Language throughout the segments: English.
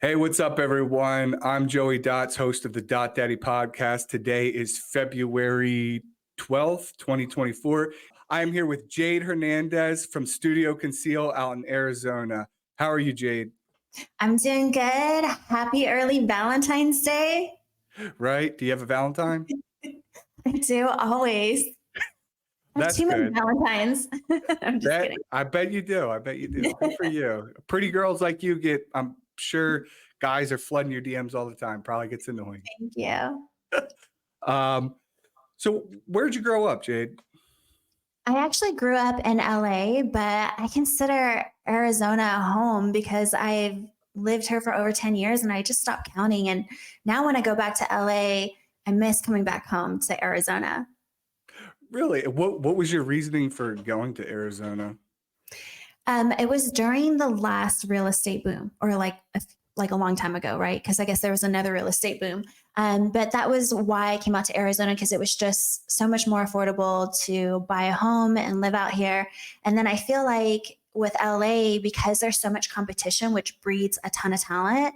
Hey, what's up, everyone? I'm Joey Dots, host of the Dattie podcast. Today is February 12th, 2024. I am here with Jayd Hernandez from Studio Conceal out in Arizona. How are you, Jayd? I'm doing good. Happy early Valentine's Day. Right? Do you have a Valentine? I do, always. I have That's too many good. Valentines. I'm just kidding. I bet you do. I bet you do. Good for you. Pretty girls like you get, I'm sure guys are flooding your DMs all the time. Probably gets annoying. Thank you. So where'd you grow up, Jayd? I actually grew up in LA, but I consider Arizona home because I've lived here for over 10 years and I just stopped counting. And now when I go back to LA, I miss coming back home to Arizona. Really? What was your reasoning for going to Arizona? It was during the last real estate boom, or like a long time ago, right? Because I guess there was another real estate boom. But that was why I came out to Arizona, because it was just so much more affordable to buy a home and live out here. And then I feel like with LA, because there's so much competition, which breeds a ton of talent,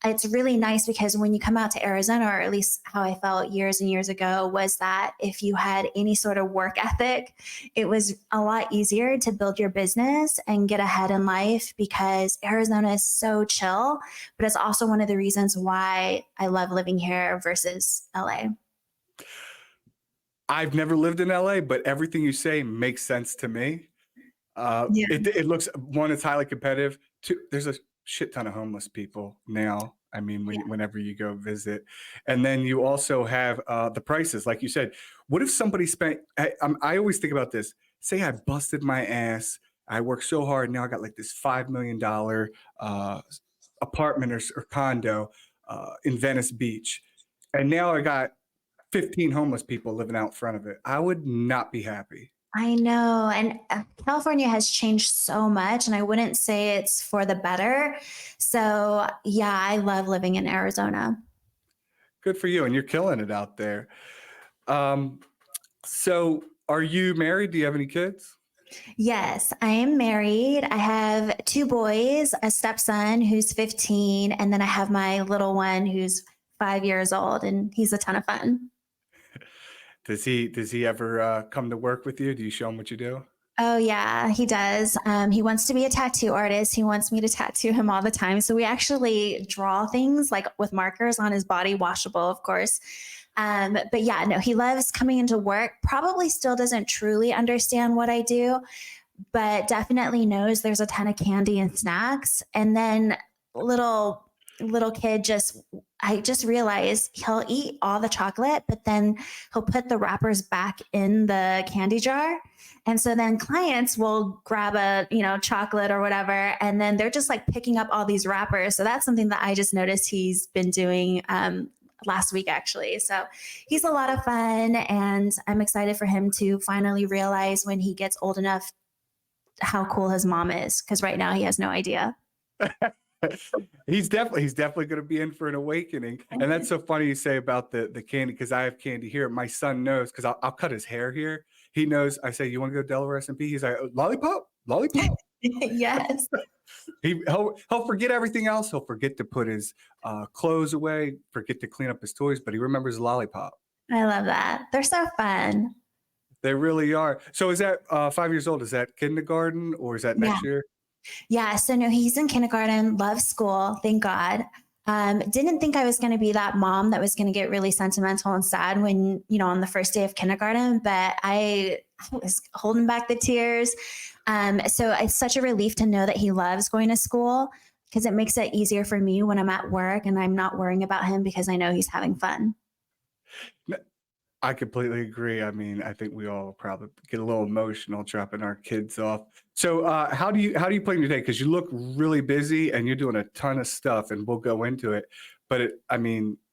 it's really nice because when you come out to Arizona, or at least how I felt years and years ago, was that if you had any sort of work ethic, it was a lot easier to build your business and get ahead in life, because Arizona is so chill. But it's also one of the reasons why I love living here versus LA. I've never lived in LA, but everything you say makes sense to me. Yeah. It looks, one, it's highly competitive. Two, there's a shit ton of homeless people now. I mean, whenever you go visit, and then you also have the prices, like you said. What if somebody spent? I always think about this. Say I busted my ass. I worked so hard. Now I got like this $5 million apartment or condo in Venice Beach, and now I got 15 homeless people living out front of it. I would not be happy. I know. And California has changed so much, and I wouldn't say it's for the better. So, yeah, I love living in Arizona. Good for you, and you're killing it out there. So are you married? Do you have any kids? Yes, I am married. I have two boys, a stepson who's 15, and then I have my little one who's 5 years old, and he's a ton of fun. Does he ever come to work with you? Do you show him what you do? Oh, yeah, he does. He wants to be a tattoo artist. He wants me to tattoo him all the time. So we actually draw things like with markers on his body, washable, of course. But yeah, no, he loves coming into work, probably still doesn't truly understand what I do, but definitely knows there's a ton of candy and snacks. And then little kid I just realized he'll eat all the chocolate, but then he'll put the wrappers back in the candy jar. And so then clients will grab a, chocolate or whatever, and then they're just like picking up all these wrappers. So that's something that I just noticed he's been doing last week, actually. So he's a lot of fun, and I'm excited for him to finally realize when he gets old enough how cool his mom is, because right now he has no idea. He's definitely going to be in for an awakening. And that's so funny you say about the candy, because I have candy here. My son knows, because I'll cut his hair here. He knows. I say, you want to go to Delaware S&P? He's like, lollipop. Yes. He'll forget everything else. He'll forget to put his clothes away, forget to clean up his toys, but he remembers lollipop. I love that. They're so fun. They really are. So is that 5 years old? Is that kindergarten, or is that next year? Yeah. So no, he's in kindergarten, loves school. Thank God. Didn't think I was going to be that mom that was going to get really sentimental and sad when, on the first day of kindergarten, but I was holding back the tears. So it's such a relief to know that he loves going to school, because it makes it easier for me when I'm at work and I'm not worrying about him, because I know he's having fun. I completely agree. I mean, I think we all probably get a little emotional dropping our kids off. So how do you plan your day? Because you look really busy and you're doing a ton of stuff, and we'll go into it. But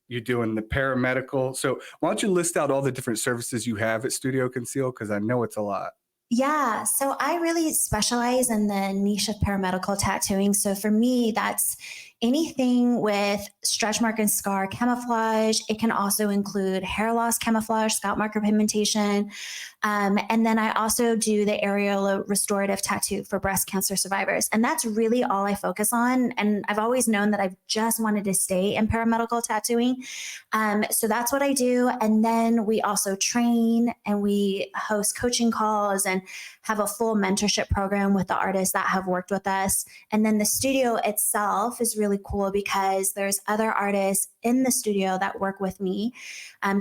you're doing the paramedical. So why don't you list out all the different services you have at Studio Conceal? Because I know it's a lot. Yeah, so I really specialize in the niche of paramedical tattooing. So for me, that's anything with stretch mark and scar camouflage. It can also include hair loss camouflage, scalp micropigmentation. And then I also do the areola restorative tattoo for breast cancer survivors. And that's really all I focus on. And I've always known that I've just wanted to stay in paramedical tattooing. So that's what I do. And then we also train and we host coaching calls and have a full mentorship program with the artists that have worked with us. And then the studio itself is really cool because there's other artists in the studio that work with me.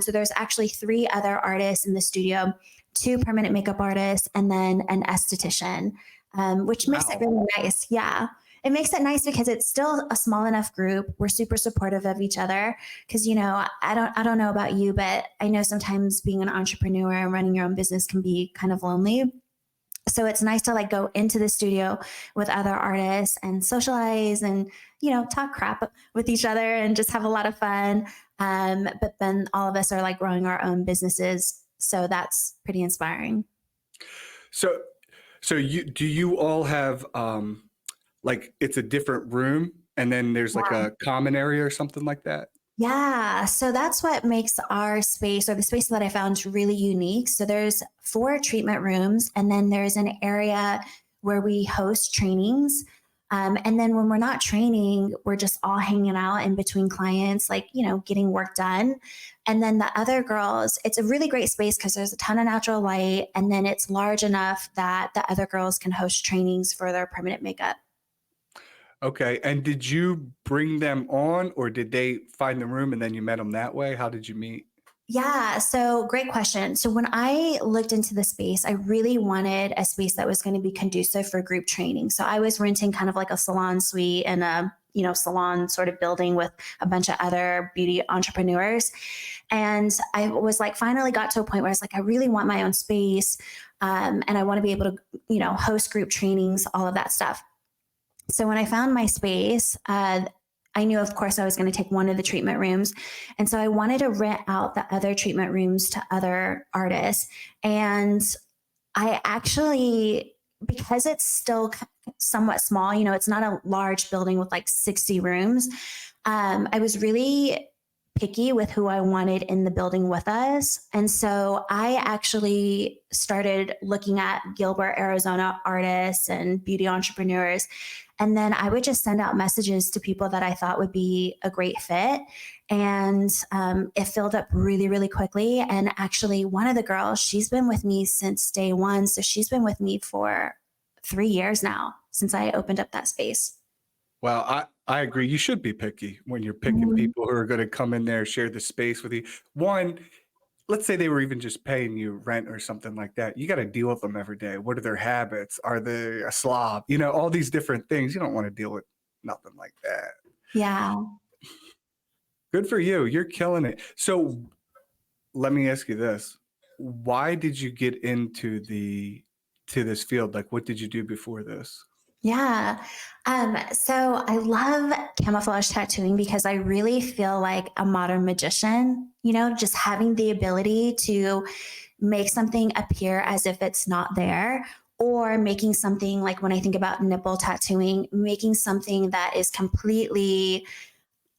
So there's actually 3 other artists in the studio, 2 permanent makeup artists, and then an esthetician, which makes it really nice. Yeah. It makes it nice because it's still a small enough group. We're super supportive of each other because, you know, I don't know about you, but I know sometimes being an entrepreneur and running your own business can be kind of lonely. So it's nice to like go into the studio with other artists and socialize and, you know, talk crap with each other and just have a lot of fun. But then all of us are like growing our own businesses. So that's pretty inspiring. So, do you all have, like it's a different room and then there's like a common area or something like that? Yeah, so that's what makes our space or the space that I found really unique. So there's 4 treatment rooms, and then there's an area where we host trainings. And then when we're not training, we're just all hanging out in between clients, like, you know, getting work done. And then the other girls, it's a really great space because there's a ton of natural light, and then it's large enough that the other girls can host trainings for their permanent makeup. Okay. And did you bring them on or did they find the room and then you met them that way? How did you meet? Yeah, so great question. So when I looked into the space, I really wanted a space that was going to be conducive for group training. So I was renting kind of like a salon suite and a, you know, salon sort of building with a bunch of other beauty entrepreneurs. And I was like, finally got to a point where I was like, I really want my own space. And I want to be able to, you know, host group trainings, all of that stuff. So when I found my space, I knew, of course, I was going to take one of the treatment rooms. And so I wanted to rent out the other treatment rooms to other artists. And I actually, because it's still somewhat small, you know, it's not a large building with like 60 rooms. I was really picky with who I wanted in the building with us. And so I actually started looking at Gilbert, Arizona artists and beauty entrepreneurs. And then I would just send out messages to people that I thought would be a great fit. And it filled up really, really quickly. And actually, one of the girls, she's been with me since day one. So she's been with me for 3 years now since I opened up that space. Well, I agree. You should be picky when you're picking people who are going to come in there, share the space with you. One, let's say they were even just paying you rent or something like that. You got to deal with them every day. What are their habits? Are they a slob? You know, all these different things. You don't want to deal with nothing like that. Yeah. Good for you. You're killing it. So let me ask you this. Why did you get into this field? Like, what did you do before this? Yeah. So I love camouflage tattooing because I really feel like a modern magician, you know, just having the ability to make something appear as if it's not there, or making something like when I think about nipple tattooing, making something that is completely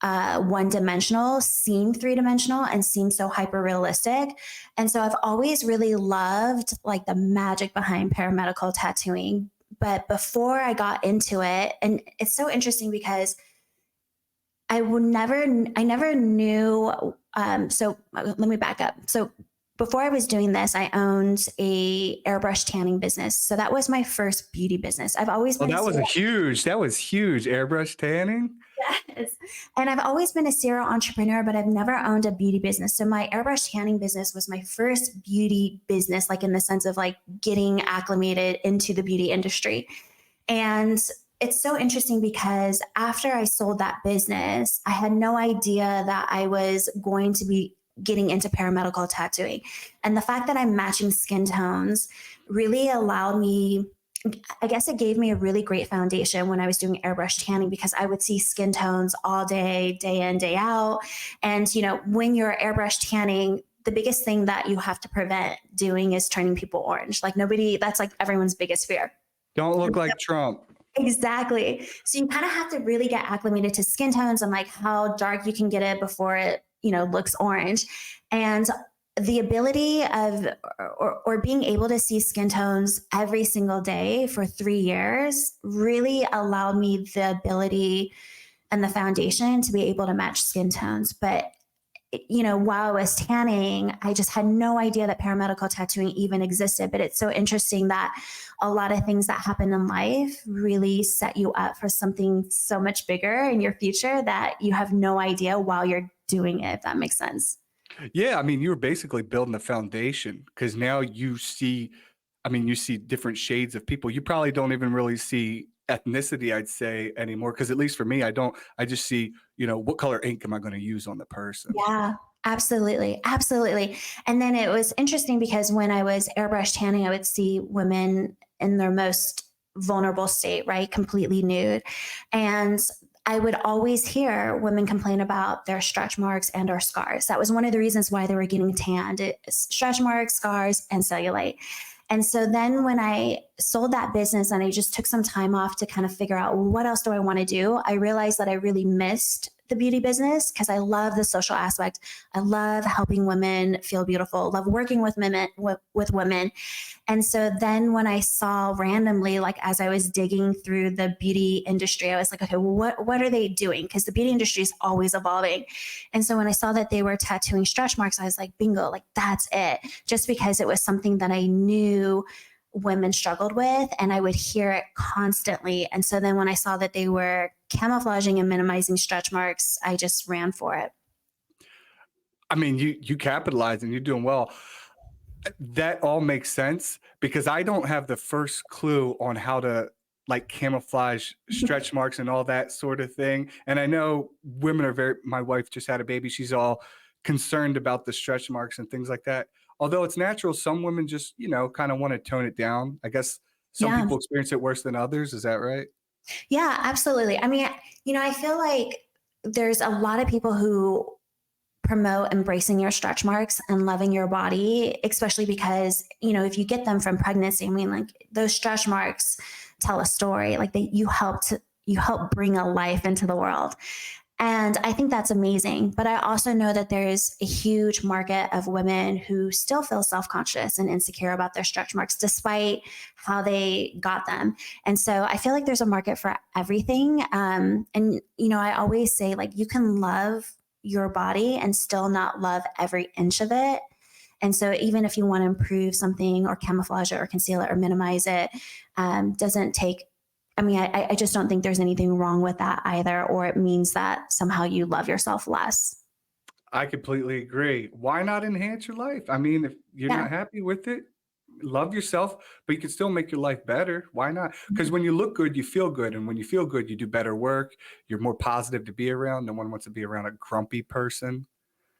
one-dimensional seem three-dimensional and seem so hyper realistic. And so I've always really loved like the magic behind paramedical tattooing. But before I got into it, and it's so interesting because I never knew. So let me back up. So before I was doing this, I owned a airbrush tanning business. So that was my first beauty business. I've always been that was huge. Airbrush tanning. Yes. And I've always been a serial entrepreneur, but I've never owned a beauty business. So my airbrush tanning business was my first beauty business, like in the sense of like getting acclimated into the beauty industry. And it's so interesting because after I sold that business, I had no idea that I was going to be getting into paramedical tattooing. And the fact that I'm matching skin tones really allowed me, I guess it gave me a really great foundation when I was doing airbrush tanning because I would see skin tones all day, day in, day out. And, you know, when you're airbrush tanning, the biggest thing that you have to prevent doing is turning people orange. Like that's like everyone's biggest fear. Don't look like Trump. Exactly. So you kind of have to really get acclimated to skin tones and like how dark you can get it before it, looks orange. And the ability of, or being able to see skin tones every single day for 3 years really allowed me the ability and the foundation to be able to match skin tones. But while I was tanning, I just had no idea that paramedical tattooing even existed. But it's so interesting that a lot of things that happen in life really set you up for something so much bigger in your future that you have no idea while you're doing it, if that makes sense. Yeah, I mean, you were basically building a foundation because now you see, you see different shades of people. You probably don't even really see ethnicity, I'd say, anymore. Because at least for me, I don't. I just see, what color ink am I going to use on the person? Yeah, absolutely. Absolutely. And then it was interesting because when I was airbrush tanning, I would see women in their most vulnerable state, right? Completely nude. And I would always hear women complain about their stretch marks and or scars. That was one of the reasons why they were getting tanned. Stretch marks, scars, and cellulite. And so then when I sold that business and I just took some time off to kind of figure out, well, what else do I want to do? I realized that I really missed the beauty business because I love the social aspect. I love helping women feel beautiful, love working with women. And so then when I saw randomly, like as I was digging through the beauty industry, I was like, okay, well, what are they doing? Because the beauty industry is always evolving. And so when I saw that they were tattooing stretch marks, I was like, bingo, like that's it. Just because it was something that I knew women struggled with and I would hear it constantly. And so then when I saw that they were camouflaging and minimizing stretch marks, I just ran for it. I mean, you capitalize and you're doing well. That all makes sense because I don't have the first clue on how to like camouflage stretch marks and all that sort of thing. And I know women are my wife just had a baby. She's all concerned about the stretch marks and things like that. Although it's natural, some women just, kind of want to tone it down. I guess some Yeah. people experience it worse than others. Is that right? Yeah, absolutely. I mean, I feel like there's a lot of people who promote embracing your stretch marks and loving your body, especially because, if you get them from pregnancy, I mean, like those stretch marks tell a story, like you help bring a life into the world. And I think that's amazing. But I also know that there's a huge market of women who still feel self-conscious and insecure about their stretch marks, despite how they got them. And so I feel like there's a market for everything. And, I always say, like, you can love your body and still not love every inch of it. And so even if you want to improve something or camouflage it or conceal it or minimize it, doesn't take, I just don't think there's anything wrong with that either, or it means that somehow you love yourself less. I completely agree. Why not enhance your life? I mean, if you're Yeah. not happy with it, love yourself, but you can still make your life better. Why not? Because when you look good, you feel good. And when you feel good, you do better work. You're more positive to be around. No one wants to be around a grumpy person.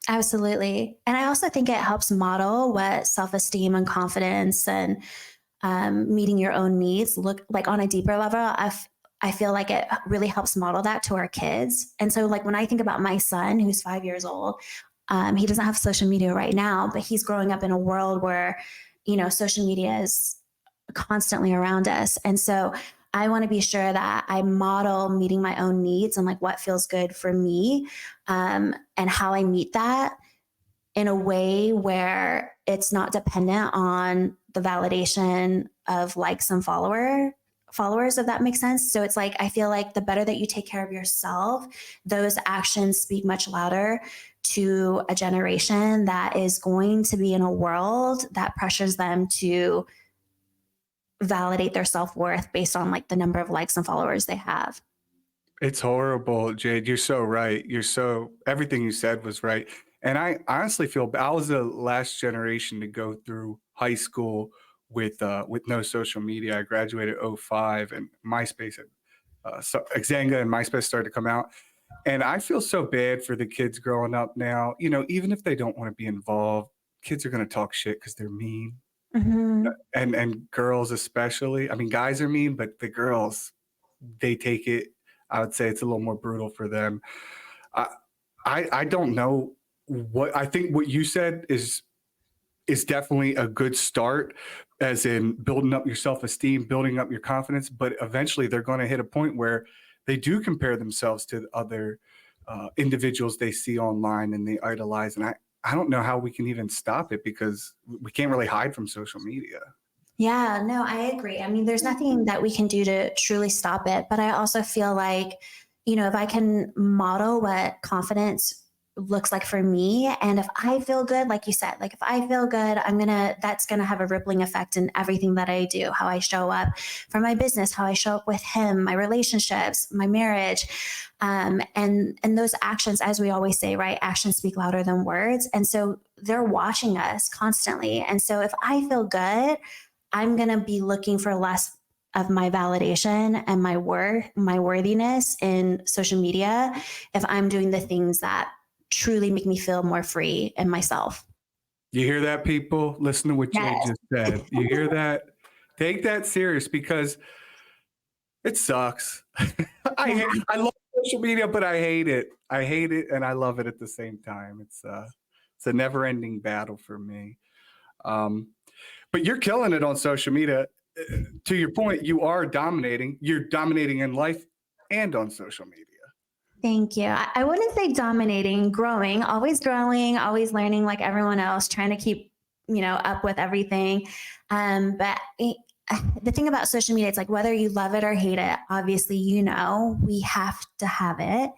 Absolutely. And I also think it helps model what self-esteem and confidence and meeting your own needs look like on a deeper level. I feel like it really helps model that to our kids. And so like when I think about my son, who's 5 years old, he doesn't have social media right now, but he's growing up in a world where, social media is constantly around us. And so I want to be sure that I model meeting my own needs and like what feels good for me, and how I meet that in a way where it's not dependent on the validation of likes and followers, if that makes sense. So it's like, I feel like the better that you take care of yourself, those actions speak much louder to a generation that is going to be in a world that pressures them to validate their self-worth based on like the number of likes and followers they have. It's horrible, Jade. You're so right. Everything you said was right. And I honestly feel I was the last generation to go through high school with no social media. I graduated '05 and MySpace so Xanga and MySpace started to come out. And I feel so bad for the kids growing up now. Even if they don't want to be involved, kids are going to talk shit because they're mean. Mm-hmm. And girls especially. I mean, guys are mean, but the girls, they take it. I would say it's a little more brutal for them. I don't know what I think what you said is definitely a good start, as in building up your self-esteem, building up your confidence. But eventually they're going to hit a point where they do compare themselves to other individuals they see online and they idolize. And I don't know how we can even stop it, because we can't really hide from social media. Yeah, no, I agree. I mean, there's nothing that we can do to truly stop it. But I also feel like, if I can model what confidence looks like for me, and if I feel good, like you said, like if I feel good, that's gonna have a rippling effect in everything that I do, how I show up for my business, how I show up with him, my relationships, my marriage. And those actions, as we always say, right? Actions speak louder than words. And so they're watching us constantly. And so if I feel good, I'm going to be looking for less of my validation and my worthiness in social media if I'm doing the things that truly make me feel more free in myself. You hear that, people? Listen to what Jay just said. You hear that? Take that serious, because it sucks. I love social media, but I hate it. I hate it and I love it at the same time. It's a never-ending battle for me. But you're killing it on social media. To your point, you are dominating. You're dominating in life and on social media. Thank you. I wouldn't say dominating, growing, always learning like everyone else, trying to keep, up with everything. But the thing about social media, it's like whether you love it or hate it, obviously, we have to have it,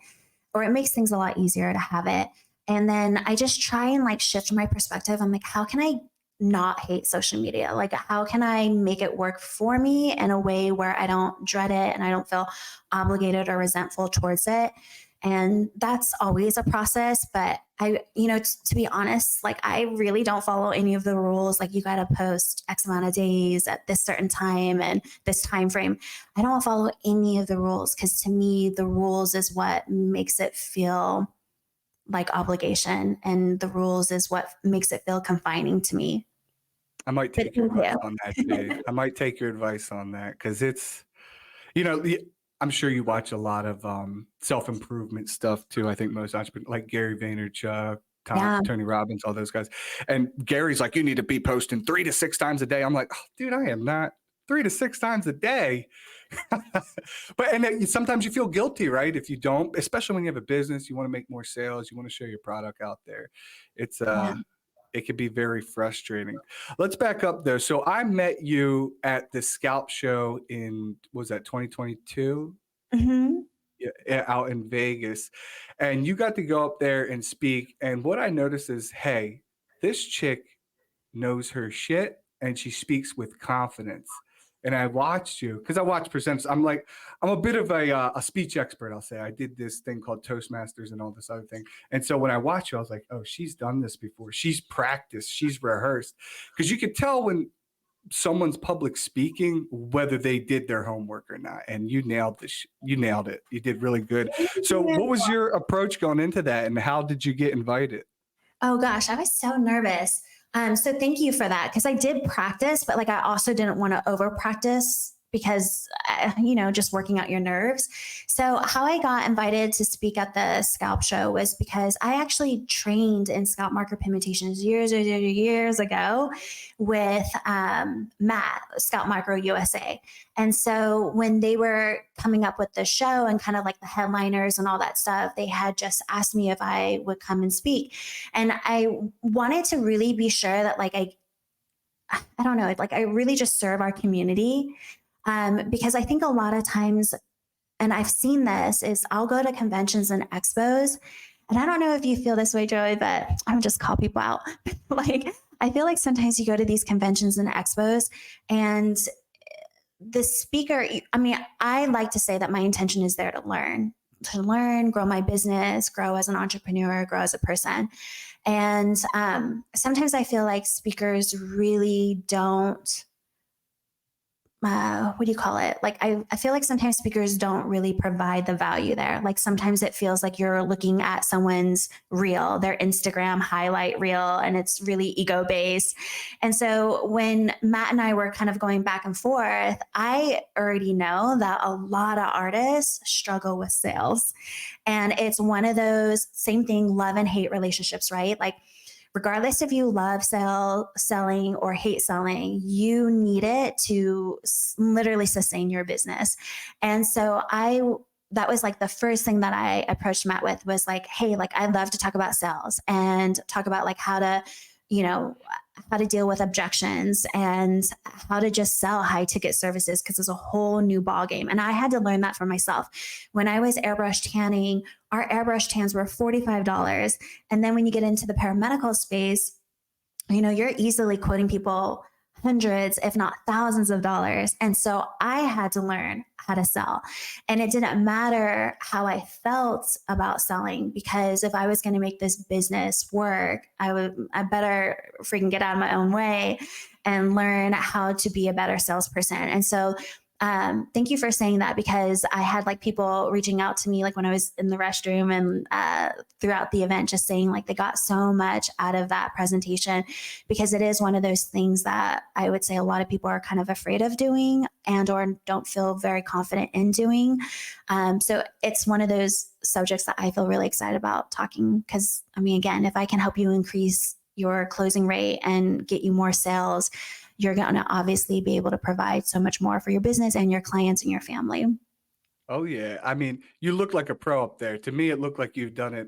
or it makes things a lot easier to have it. And then I just try and like shift my perspective. I'm like, how can I not hate social media? Like, how can I make it work for me in a way where I don't dread it and I don't feel obligated or resentful towards it? And that's always a process. But to be honest, like I really don't follow any of the rules. Like you got to post X amount of days at this certain time and this time frame. I don't follow any of the rules, because to me, the rules is what makes it feel like obligation, and the rules is what makes it feel confining to me. I might take your advice on that, Jade. I might take your advice on that, because it's, I'm sure you watch a lot of self-improvement stuff too. I think most entrepreneurs, like Gary Vaynerchuk, Tony Robbins, all those guys. And Gary's like, you need to be posting 3 to 6 times a day. I'm like, oh, dude, I am not 3 to 6 times a day. But sometimes you feel guilty, right? If you don't, especially when you have a business, you want to make more sales, you want to show your product out there. It's it can be very frustrating. Let's back up though. So I met you at the Scalp show in, was that 2022? Mm-hmm. Yeah, out in Vegas. And you got to go up there and speak. And what I noticed is, hey, this chick knows her shit and she speaks with confidence. And I watched you, because I watch presenters. I'm a bit of a speech expert, I'll say. I did this thing called Toastmasters and all this other thing. And so when I watched you, I was like, oh, she's done this before. She's practiced. She's rehearsed. Because you could tell when someone's public speaking whether they did their homework or not. And you nailed this. You nailed it. You did really good. So what was your approach going into that, and how did you get invited? Oh gosh, I was so nervous. So thank you for that, because I did practice, but like I also didn't want to over practice, because just working out your nerves. So how I got invited to speak at the Scalp show was because I actually trained in scalp micropigmentation years ago with Matt, Scalp Micro USA. And so when they were coming up with the show and kind of like the headliners and all that stuff, they had just asked me if I would come and speak. And I wanted to really be sure that like I don't know, like I really just serve our community. Because I think a lot of times, and I've seen this, is I'll go to conventions and expos, and I don't know if you feel this way, Joey, but I would just call people out. Like, I feel like sometimes you go to these conventions and expos, and the speaker, I mean, I like to say that my intention is there to learn, grow my business, grow as an entrepreneur, grow as a person. And sometimes I feel like speakers really don't what do you call it? Like, I feel like sometimes speakers don't really provide the value there. Like sometimes it feels like you're looking at someone's reel, their Instagram highlight reel, and it's really ego based. And so when Matt and I were kind of going back and forth, I already know that a lot of artists struggle with sales. And it's one of those same thing, love and hate relationships, right? Like, regardless if you love selling or hate selling, you need it to literally sustain your business. And so that was like the first thing that I approached Matt with was like, hey, like I'd love to talk about sales and talk about like how to, you know, how to deal with objections and how to just sell high ticket services because it's a whole new ball game. And I had to learn that for myself. When I was airbrush tanning, our airbrush tans were $45. And then when you get into the paramedical space, you know, you're easily quoting people hundreds, if not thousands of dollars. And so I had to learn how to sell. And it didn't matter how I felt about selling, because if I was going to make this business work, I better freaking get out of my own way and learn how to be a better salesperson. And so thank you for saying that, because I had like people reaching out to me like when I was in the restroom and throughout the event, just saying like they got so much out of that presentation, because it is one of those things that I would say a lot of people are kind of afraid of doing and or don't feel very confident in doing. So it's one of those subjects that I feel really excited about talking, because I mean, again, if I can help you increase your closing rate and get you more sales, you're going to obviously be able to provide so much more for your business and your clients and your family. Oh yeah. I mean, you look like a pro up there. To me, it looked like you've done it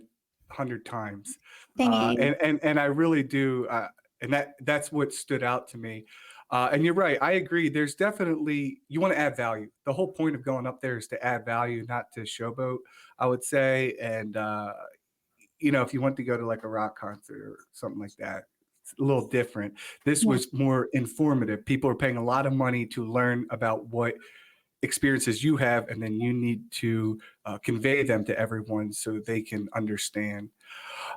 100 times. Thanks. And I really do. And that's what stood out to me. And you're right. I agree. There's definitely, you want to add value. The whole point of going up there is to add value, not to showboat, I would say. And, you know, if you want to go to like a rock concert or something like that, it's a little different. This Yeah. was more informative. People are paying a lot of money to learn about what experiences you have, and then you need to convey them to everyone so they can understand.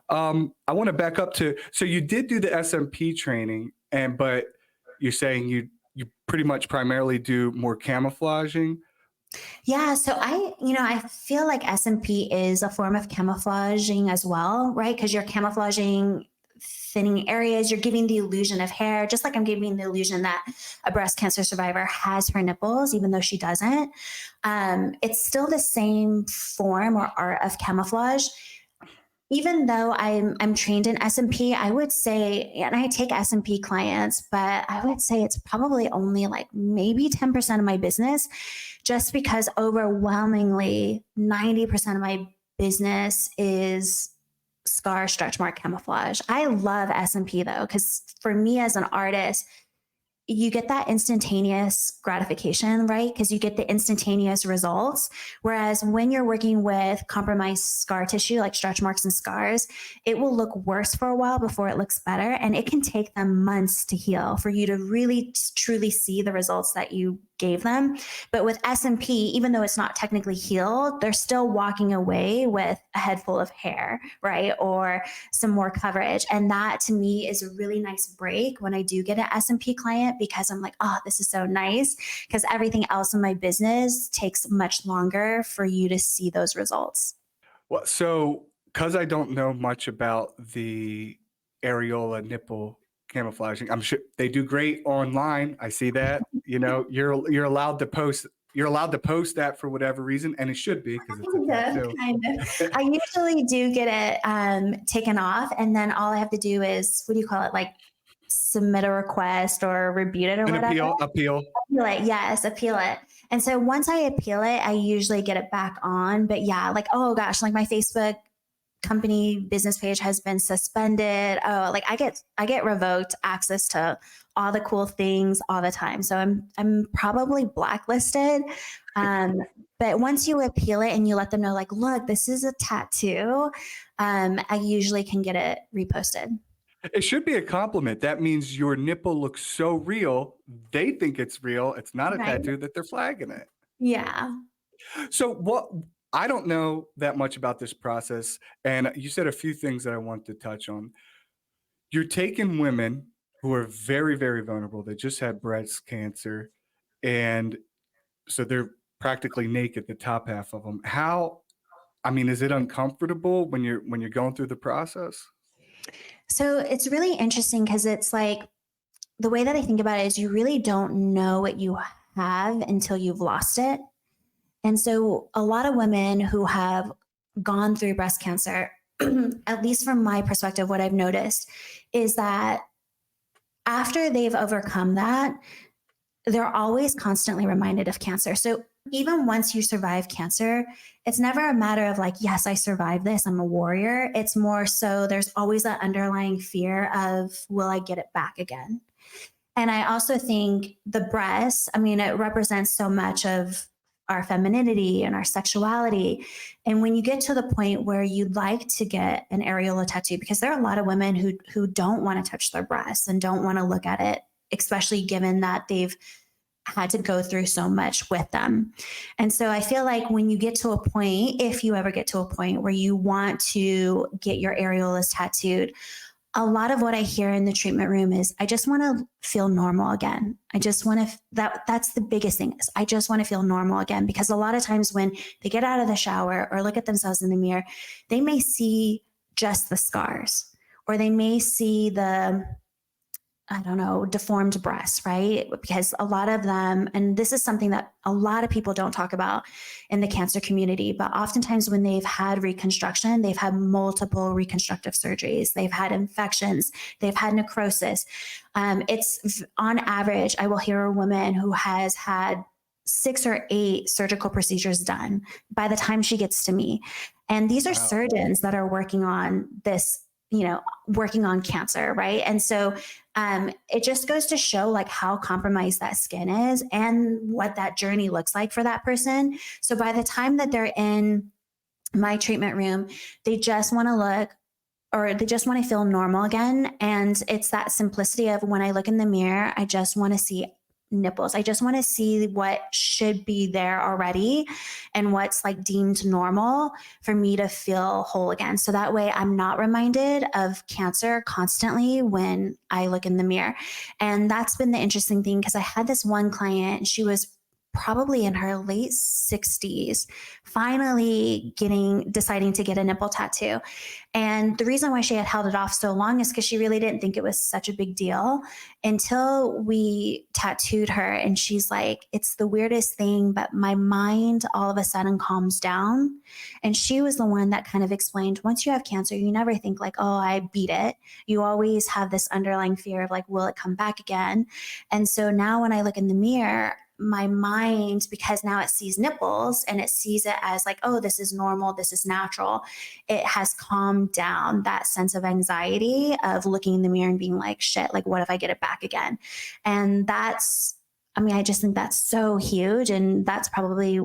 I want to back up to, so you did do the SMP training, but you're saying you pretty much primarily do more camouflaging. Yeah. So I feel like SMP is a form of camouflaging as well, right? Because you're camouflaging thinning areas, you're giving the illusion of hair, just like I'm giving the illusion that a breast cancer survivor has her nipples, even though she doesn't. It's still the same form or art of camouflage. Even though I'm trained in SMP, I would say, and I take SMP clients, but I would say it's probably only like maybe 10% of my business, just because overwhelmingly 90% of my business is scar stretch mark camouflage. I love SMP though, because for me as an artist, you get that instantaneous gratification, right? Because you get the instantaneous results. Whereas when you're working with compromised scar tissue, like stretch marks and scars, it will look worse for a while before it looks better. And it can take them months to heal for you to really truly see the results that you gave them. But with SMP, even though it's not technically healed, they're still walking away with a head full of hair, right? Or some more coverage. And that to me is a really nice break when I do get an SMP client, because I'm like, oh, this is so nice, because everything else in my business takes much longer for you to see those results. Well, so because I don't know much about the areola nipple camouflaging, I'm sure they do great online. I see that. You know, you're allowed to post. You're allowed to post that for whatever reason, and it should be because it's a Kind of, tattoo. kind of. I usually do get it taken off, and then all I have to do is, what do you call it? Like submit a request or rebuke it or An whatever. appeal. Appeal it, yes, appeal it. And so once I appeal it, I usually get it back on. But yeah, like, oh gosh, like my Facebook company business page has been suspended. Oh, like I get revoked access to all the cool things all the time. So I'm probably blacklisted. Um, but once you appeal it and you let them know, like, look, this is a tattoo, I usually can get it reposted. It should be a compliment. That means your nipple looks so real. They think it's real. It's not a Right. tattoo that they're flagging it. Yeah. So what, I don't know that much about this process, and you said a few things that I want to touch on. You're taking women who are very, very vulnerable. They just had breast cancer, and so they're practically naked, the top half of them. I mean, is it uncomfortable when you're going through the process? So it's really interesting because it's like the way that I think about it is you really don't know what you have until you've lost it. And so a lot of women who have gone through breast cancer, at least from my perspective, what I've noticed is that after they've overcome that, they're always constantly reminded of cancer. So even once you survive cancer, it's never a matter of like, yes, I survived this, I'm a warrior. It's more so there's always that underlying fear of, will I get it back again? And I also think the breast, I mean, it represents so much of our femininity and our sexuality. And when you get to the point where you'd like to get an areola tattoo, because there are a lot of women who don't want to touch their breasts and don't want to look at it, especially given that they've had to go through so much with them. And so I feel like when you get to a point, if you ever get to a point where you want to get your areolas tattooed, a lot of what I hear in the treatment room is, I just want to feel normal again. I just want to, that's the biggest thing is I just want to feel normal again. Because a lot of times when they get out of the shower or look at themselves in the mirror, they may see just the scars, or they may see the, I don't know, deformed breasts, right? Because a lot of them, and this is something that a lot of people don't talk about in the cancer community, but oftentimes when they've had reconstruction, they've had multiple reconstructive surgeries, they've had infections, they've had necrosis. It's on average, I will hear a woman who has had 6 or 8 surgical procedures done by the time she gets to me. And these are surgeons that are working on this, working on cancer, right? And so it just goes to show like how compromised that skin is and what that journey looks like for that person. So by the time that they're in my treatment room, they just want to look, or they just want to feel normal again. And it's that simplicity of, when I look in the mirror, I just want to see nipples. I just want to see what should be there already and what's like deemed normal for me to feel whole again. So that way I'm not reminded of cancer constantly when I look in the mirror. And that's been the interesting thing, because I had this one client, she was probably in her late 60s, finally deciding to get a nipple tattoo. And the reason why she had held it off so long is because she really didn't think it was such a big deal until we tattooed her. And she's like, it's the weirdest thing, but my mind all of a sudden calms down. And she was the one that kind of explained, once you have cancer, you never think like, oh, I beat it. You always have this underlying fear of like, will it come back again? And so now when I look in the mirror, my mind, because now it sees nipples and it sees it as like, oh, this is normal, this is natural, it has calmed down that sense of anxiety of looking in the mirror and being like, shit, like what if I get it back again? And I just think that's so huge. And that's probably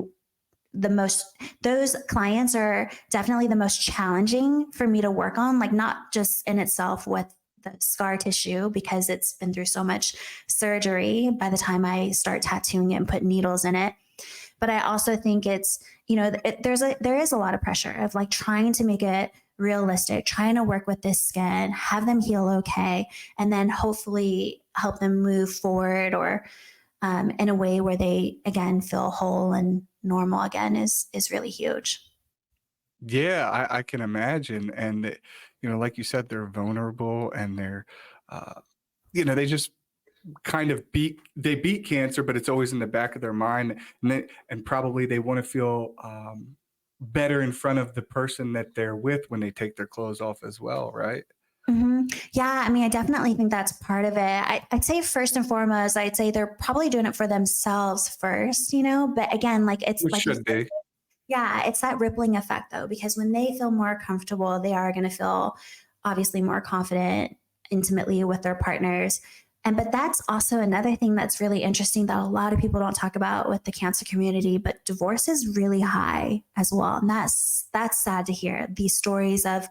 those clients are definitely the most challenging for me to work on, like not just in itself with the scar tissue, because it's been through so much surgery by the time I start tattooing it and put needles in it. But I also think it's, there is a lot of pressure of like trying to make it realistic, trying to work with this skin, have them heal okay, and then hopefully help them move forward, or in a way where they again feel whole and normal again is really huge. Yeah, I can imagine. And, like you said, they're vulnerable, and they're, uh, they just kind of beat cancer, but it's always in the back of their mind. And probably they want to feel better in front of the person that they're with when they take their clothes off as well, right? Mm-hmm. Yeah, I definitely think that's part of it. I'd say first and foremost, I'd say they're probably doing it for themselves first, but again, like it's Which like should be. yeah, it's that rippling effect though, because when they feel more comfortable, they are going to feel obviously more confident intimately with their partners. But that's also another thing that's really interesting that a lot of people don't talk about with the cancer community, but divorce is really high as well. And that's sad to hear, these stories of,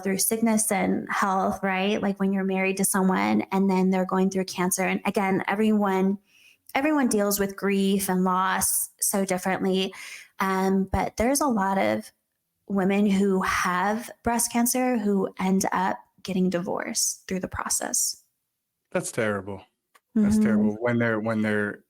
through sickness and health, right? Like when you're married to someone and then they're going through cancer. And again, everyone deals with grief and loss so differently. But there's a lot of women who have breast cancer who end up getting divorced through the process. That's terrible. That's Mm-hmm. terrible when they're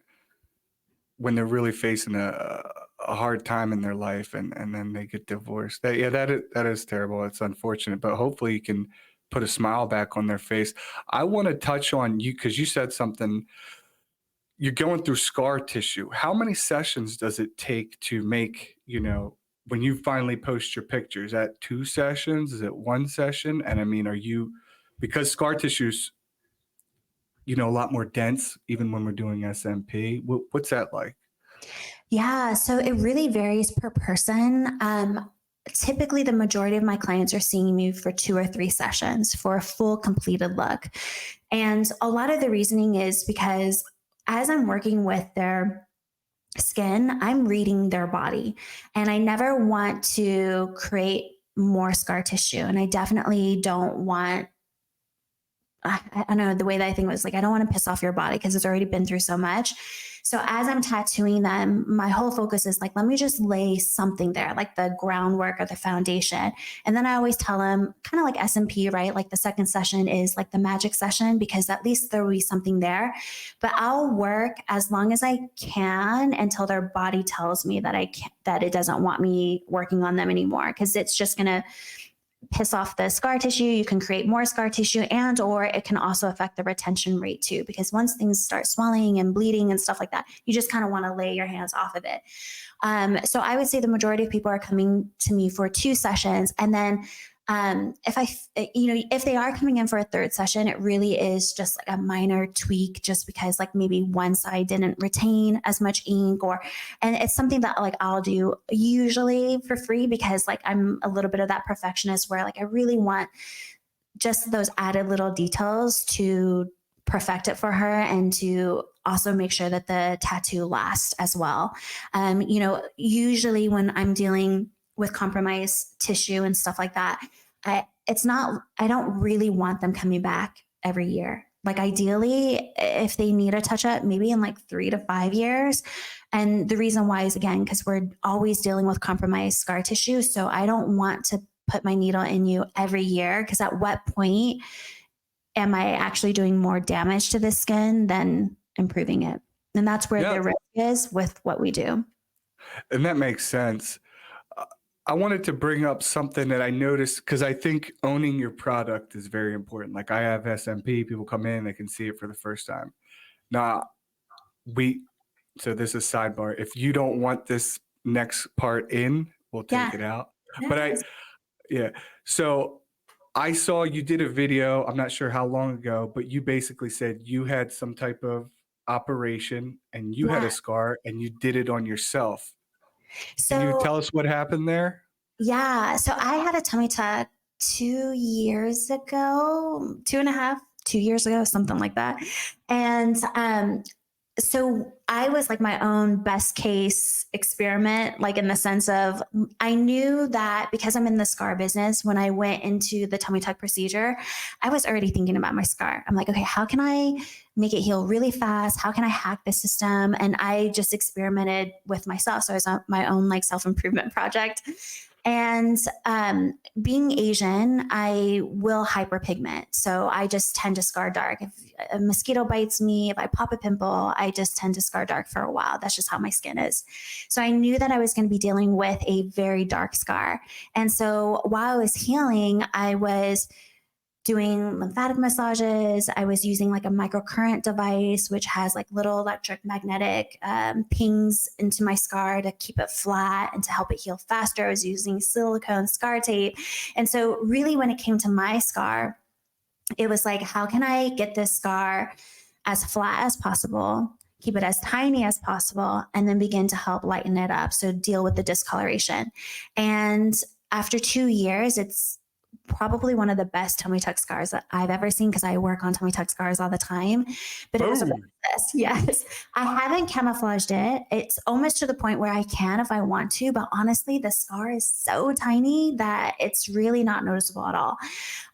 when they're really facing a hard time in their life, and then they get divorced. That is terrible. It's unfortunate, but hopefully you can put a smile back on their face. I want to touch on you because you said something. You're going through scar tissue. How many sessions does it take to make, when you finally post your pictures? Is that 2 sessions? Is it 1 session? And I mean, because scar tissue's, a lot more dense, even when we're doing SMP. What's that like? Yeah, so it really varies per person. Typically, the majority of my clients are seeing me for 2 or 3 sessions for a full completed look. And a lot of the reasoning is because as I'm working with their skin, I'm reading their body, and I never want to create more scar tissue. And I definitely don't want, I don't know, the way that I think was like, I don't want to piss off your body because it's already been through so much. So as I'm tattooing them, my whole focus is like, let me just lay something there, like the groundwork or the foundation. And then I always tell them, kind of like SMP, right? Like the second session is like the magic session, because at least there will be something there. But I'll work as long as I can until their body tells me that that it doesn't want me working on them anymore, because it's just going to piss off the scar tissue. You can create more scar tissue, and or it can also affect the retention rate too, because once things start swelling and bleeding and stuff like that, you just kind of want to lay your hands off of it. So I would say the majority of people are coming to me for 2 sessions. And then if they are coming in for a 3rd session, it really is just like a minor tweak, just because like maybe one side didn't retain as much ink, and it's something that like I'll do usually for free, because like I'm a little bit of that perfectionist where like I really want just those added little details to perfect it for her, and to also make sure that the tattoo lasts as well. Usually when I'm dealing with compromised tissue and stuff like that, I don't really want them coming back every year. Like ideally, if they need a touch up, maybe in like 3 to 5 years. And the reason why is, again, because we're always dealing with compromised scar tissue. So I don't want to put my needle in you every year, because at what point am I actually doing more damage to the skin than improving it? And that's where the risk is with what we do. And that makes sense. I wanted to bring up something that I noticed, because I think owning your product is very important. Like I have SMP, people come in, they can see it for the first time. Now, so this is sidebar. If you don't want this next part in, we'll take it out. But so I saw you did a video, I'm not sure how long ago, but you basically said you had some type of operation and you had a scar and you did it on yourself. So, can you tell us what happened there? Yeah. So I had a tummy tuck 2 years ago, 2.5, 2 years ago, something like that. And so I was like my own best case experiment, like in the sense of I knew that because I'm in the scar business, when I went into the tummy tuck procedure, I was already thinking about my scar. I'm like, okay, how can I make it heal really fast? How can I hack the system? And I just experimented with myself. So I was on my own like self-improvement project. And being Asian, I will hyperpigment. So I just tend to scar dark. If a mosquito bites me, if I pop a pimple, I just tend to scar dark for a while. That's just how my skin is. So I knew that I was going to be dealing with a very dark scar. And so while I was healing, I was doing lymphatic massages. I was using like a microcurrent device, which has like little electromagnetic pings into my scar to keep it flat and to help it heal faster. I was using silicone scar tape. And so really when it came to my scar, it was like, how can I get this scar as flat as possible, keep it as tiny as possible, and then begin to help lighten it up. So deal with the discoloration. And after 2 years, it's probably one of the best tummy tuck scars that I've ever seen, because I work on tummy tuck scars all the time. But it was a process. Yes. I haven't camouflaged it. It's almost to the point where I can if I want to, but honestly, the scar is so tiny that it's really not noticeable at all.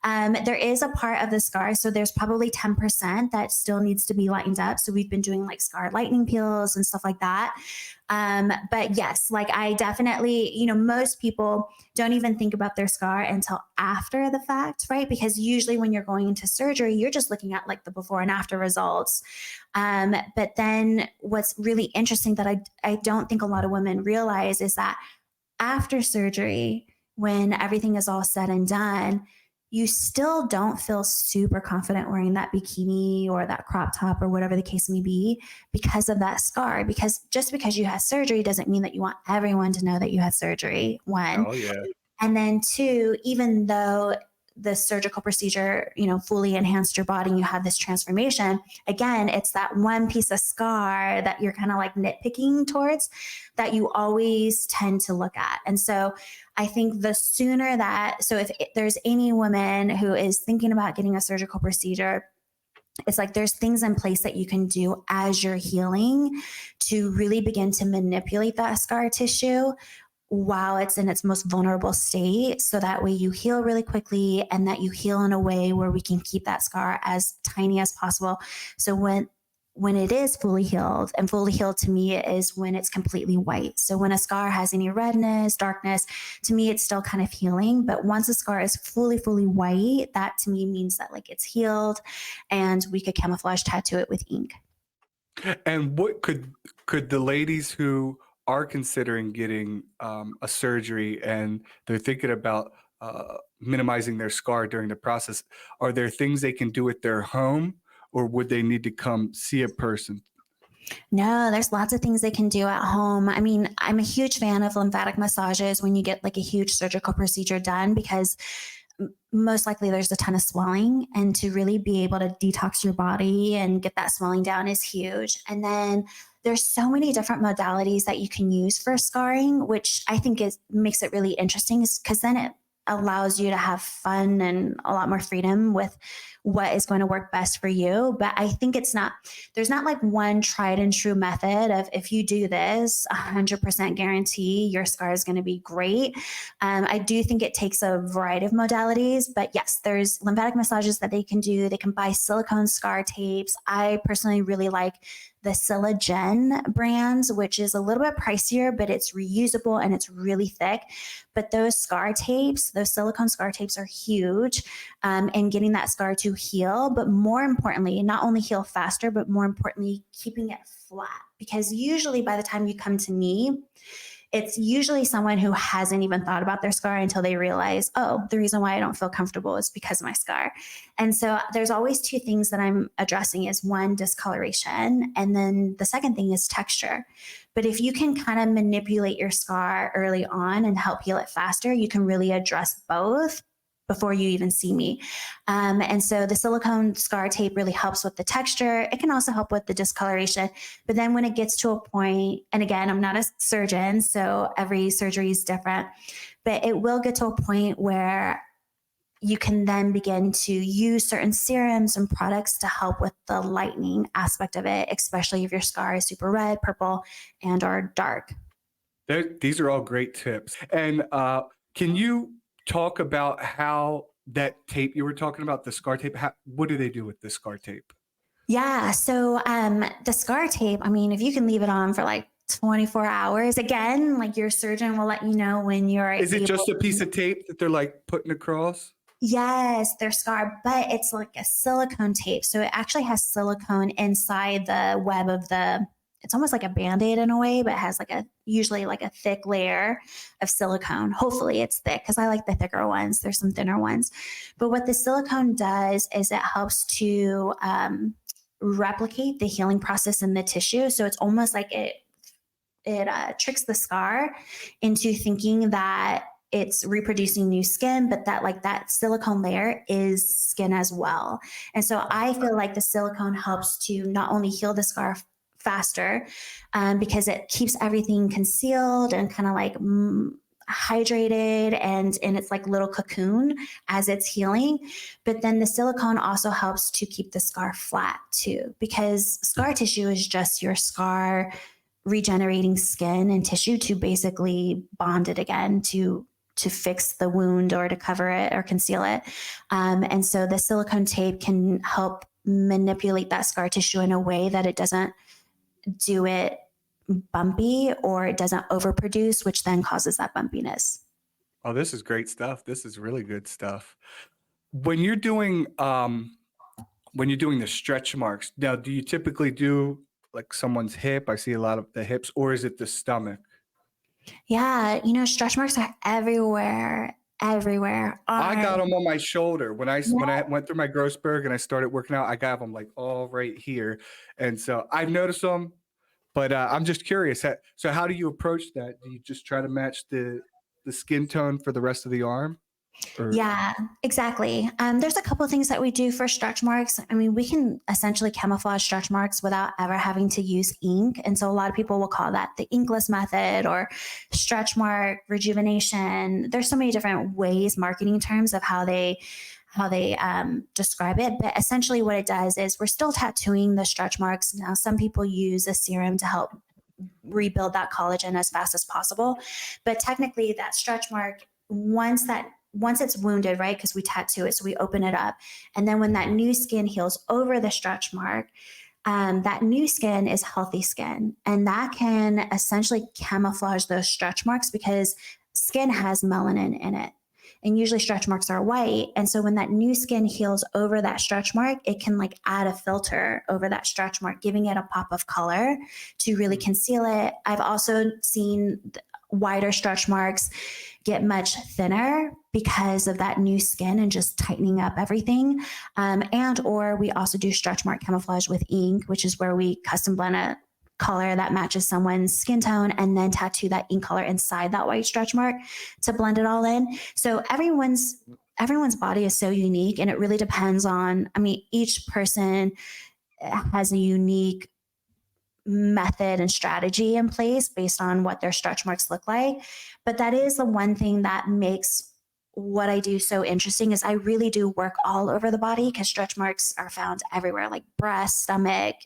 There is a part of the scar, so there's probably 10% that still needs to be lightened up. So we've been doing like scar lightening peels and stuff like that. But yes, like I definitely, most people don't even think about their scar until after the fact, right? Because usually when you're going into surgery, you're just looking at like the before and after results. But then what's really interesting that I don't think a lot of women realize is that after surgery, when everything is all said and done, you still don't feel super confident wearing that bikini or that crop top or whatever the case may be because of that scar. Because just because you had surgery doesn't mean that you want everyone to know that you had surgery, one. Oh yeah. And then two, even though the surgical procedure, fully enhanced your body and you have this transformation, again, it's that one piece of scar that you're kind of like nitpicking towards that you always tend to look at. And so I think the sooner so if there's any woman who is thinking about getting a surgical procedure, it's like there's things in place that you can do as you're healing to really begin to manipulate that scar tissue while it's in its most vulnerable state. So that way you heal really quickly and that you heal in a way where we can keep that scar as tiny as possible. So when it is fully healed, and fully healed to me is when it's completely white. So when a scar has any redness, darkness, to me, it's still kind of healing. But once a scar is fully white, that to me means that like it's healed and we could camouflage tattoo it with ink. And what could the ladies who are considering getting a surgery and they're thinking about minimizing their scar during the process, are there things they can do at their home, or would they need to come see a person? No, there's lots of things they can do at home. I mean, I'm a huge fan of lymphatic massages when you get like a huge surgical procedure done, because most likely there's a ton of swelling, and to really be able to detox your body and get that swelling down is huge. And then there's so many different modalities that you can use for scarring, which I think makes it really interesting, because then it allows you to have fun and a lot more freedom with what is going to work best for you. But I think there's not like one tried and true method of if you do this, 100% guarantee your scar is going to be great. I do think it takes a variety of modalities, but yes, there's lymphatic massages that they can do. They can buy silicone scar tapes. I personally really like the Silagen brands, which is a little bit pricier, but it's reusable and it's really thick. But those scar tapes, those silicone scar tapes are huge in getting that scar to heal. But more importantly, not only heal faster, but more importantly, keeping it flat. Because usually by the time you come to me, it's usually someone who hasn't even thought about their scar until they realize, oh, the reason why I don't feel comfortable is because of my scar. And so there's always two things that I'm addressing is one, discoloration. And then the second thing is texture. But if you can kind of manipulate your scar early on and help heal it faster, you can really address both before you even see me. And so the silicone scar tape really helps with the texture. It can also help with the discoloration. But then when it gets to a point, and again, I'm not a surgeon, so every surgery is different, but it will get to a point where you can then begin to use certain serums and products to help with the lightening aspect of it, especially if your scar is super red, purple, and or dark. These are all great tips. And can you talk about how that tape you were talking about, the scar tape, what do they do with the scar tape? Yeah. So the scar tape, I mean, if you can leave it on for like 24 hours, again, like your surgeon will let you know when you're Is it just a piece of tape that they're like putting across? Yes, they're scarred, but it's like a silicone tape. So it actually has silicone inside the web of it's almost like a Band-Aid in a way, but it has usually like a thick layer of silicone. Hopefully it's thick, because I like the thicker ones. There's some thinner ones. But what the silicone does is it helps to replicate the healing process in the tissue. So it's almost like it tricks the scar into thinking that it's reproducing new skin, but that silicone layer is skin as well. And so I feel like the silicone helps to not only heal the scar faster, because it keeps everything concealed and kind of like hydrated and in its like little cocoon as it's healing. But then the silicone also helps to keep the scar flat too, because scar tissue is just your scar regenerating skin and tissue to basically bond it again to fix the wound or to cover it or conceal it. And so the silicone tape can help manipulate that scar tissue in a way that it doesn't do it bumpy or it doesn't overproduce, which then causes that bumpiness. Oh, this is great stuff. This is really good stuff. When you're doing the stretch marks, now do you typically do like someone's hip? I see a lot of the hips, or is it the stomach? Yeah, stretch marks are everywhere, everywhere. I got Arm, them on my shoulder when yeah, I went through my growth spurt and I started working out. I got them like all right here, and so I've noticed them. But I'm just curious. So how do you approach that? Do you just try to match the skin tone for the rest of the arm? Or yeah, exactly. There's a couple of things that we do for stretch marks. I mean, we can essentially camouflage stretch marks without ever having to use ink. And so a lot of people will call that the inkless method or stretch mark rejuvenation. There's so many different ways, marketing terms of how they describe it. But essentially what it does is we're still tattooing the stretch marks. Now, some people use a serum to help rebuild that collagen as fast as possible. But technically that stretch mark, once it's wounded, right? Because we tattoo it, so we open it up. And then when that new skin heals over the stretch mark, that new skin is healthy skin. And that can essentially camouflage those stretch marks because skin has melanin in it. And usually stretch marks are white. And so when that new skin heals over that stretch mark, it can like add a filter over that stretch mark, giving it a pop of color to really conceal it. I've also seen wider stretch marks get much thinner because of that new skin and just tightening up everything. Or we also do stretch mark camouflage with ink, which is where we custom blend a color that matches someone's skin tone and then tattoo that ink color inside that white stretch mark to blend it all in. So everyone's body is so unique, and it really depends on, each person has a unique method and strategy in place based on what their stretch marks look like. But that is the one thing that makes what I do so interesting is I really do work all over the body because stretch marks are found everywhere, like breast, stomach,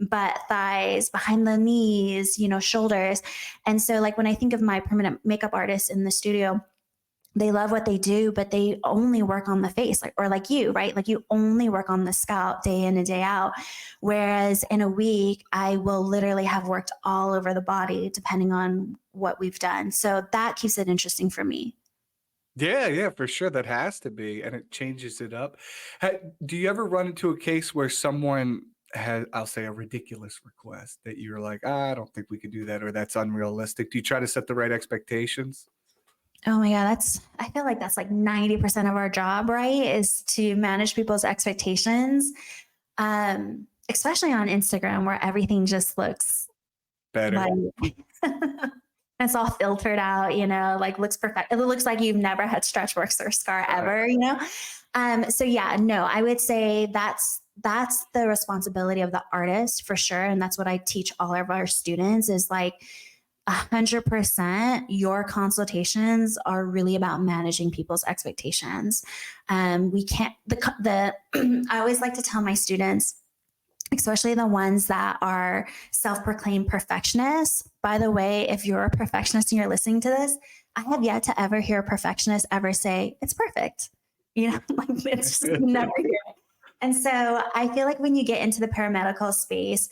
butt, thighs, behind the knees, shoulders. And so like when I think of my permanent makeup artists in the studio, they love what they do, but they only work on the face, or like you, right? Like you only work on the scalp day in and day out. Whereas in a week, I will literally have worked all over the body depending on what we've done. So that keeps it interesting for me. yeah, for sure. That has to be, and it changes it up. Do you ever run into a case where someone has, I'll say, a ridiculous request that you're like, I don't think we could do that, or that's unrealistic? Do you try to set the right expectations? Oh my God, I feel like that's like 90% of our job, right? Is to manage people's expectations. Especially on Instagram where everything just looks Better. like it's all filtered out, like looks perfect. It looks like you've never had stretch marks or scar ever, So yeah, no, I would say that's the responsibility of the artist for sure. And that's what I teach all of our students is like 100% your consultations are really about managing people's expectations. We can't, I always like to tell my students, especially the ones that are self-proclaimed perfectionists. By the way, if you're a perfectionist and you're listening to this, I have yet to ever hear a perfectionist ever say it's perfect. Like it's just never hear it. And so I feel like when you get into the paramedical space,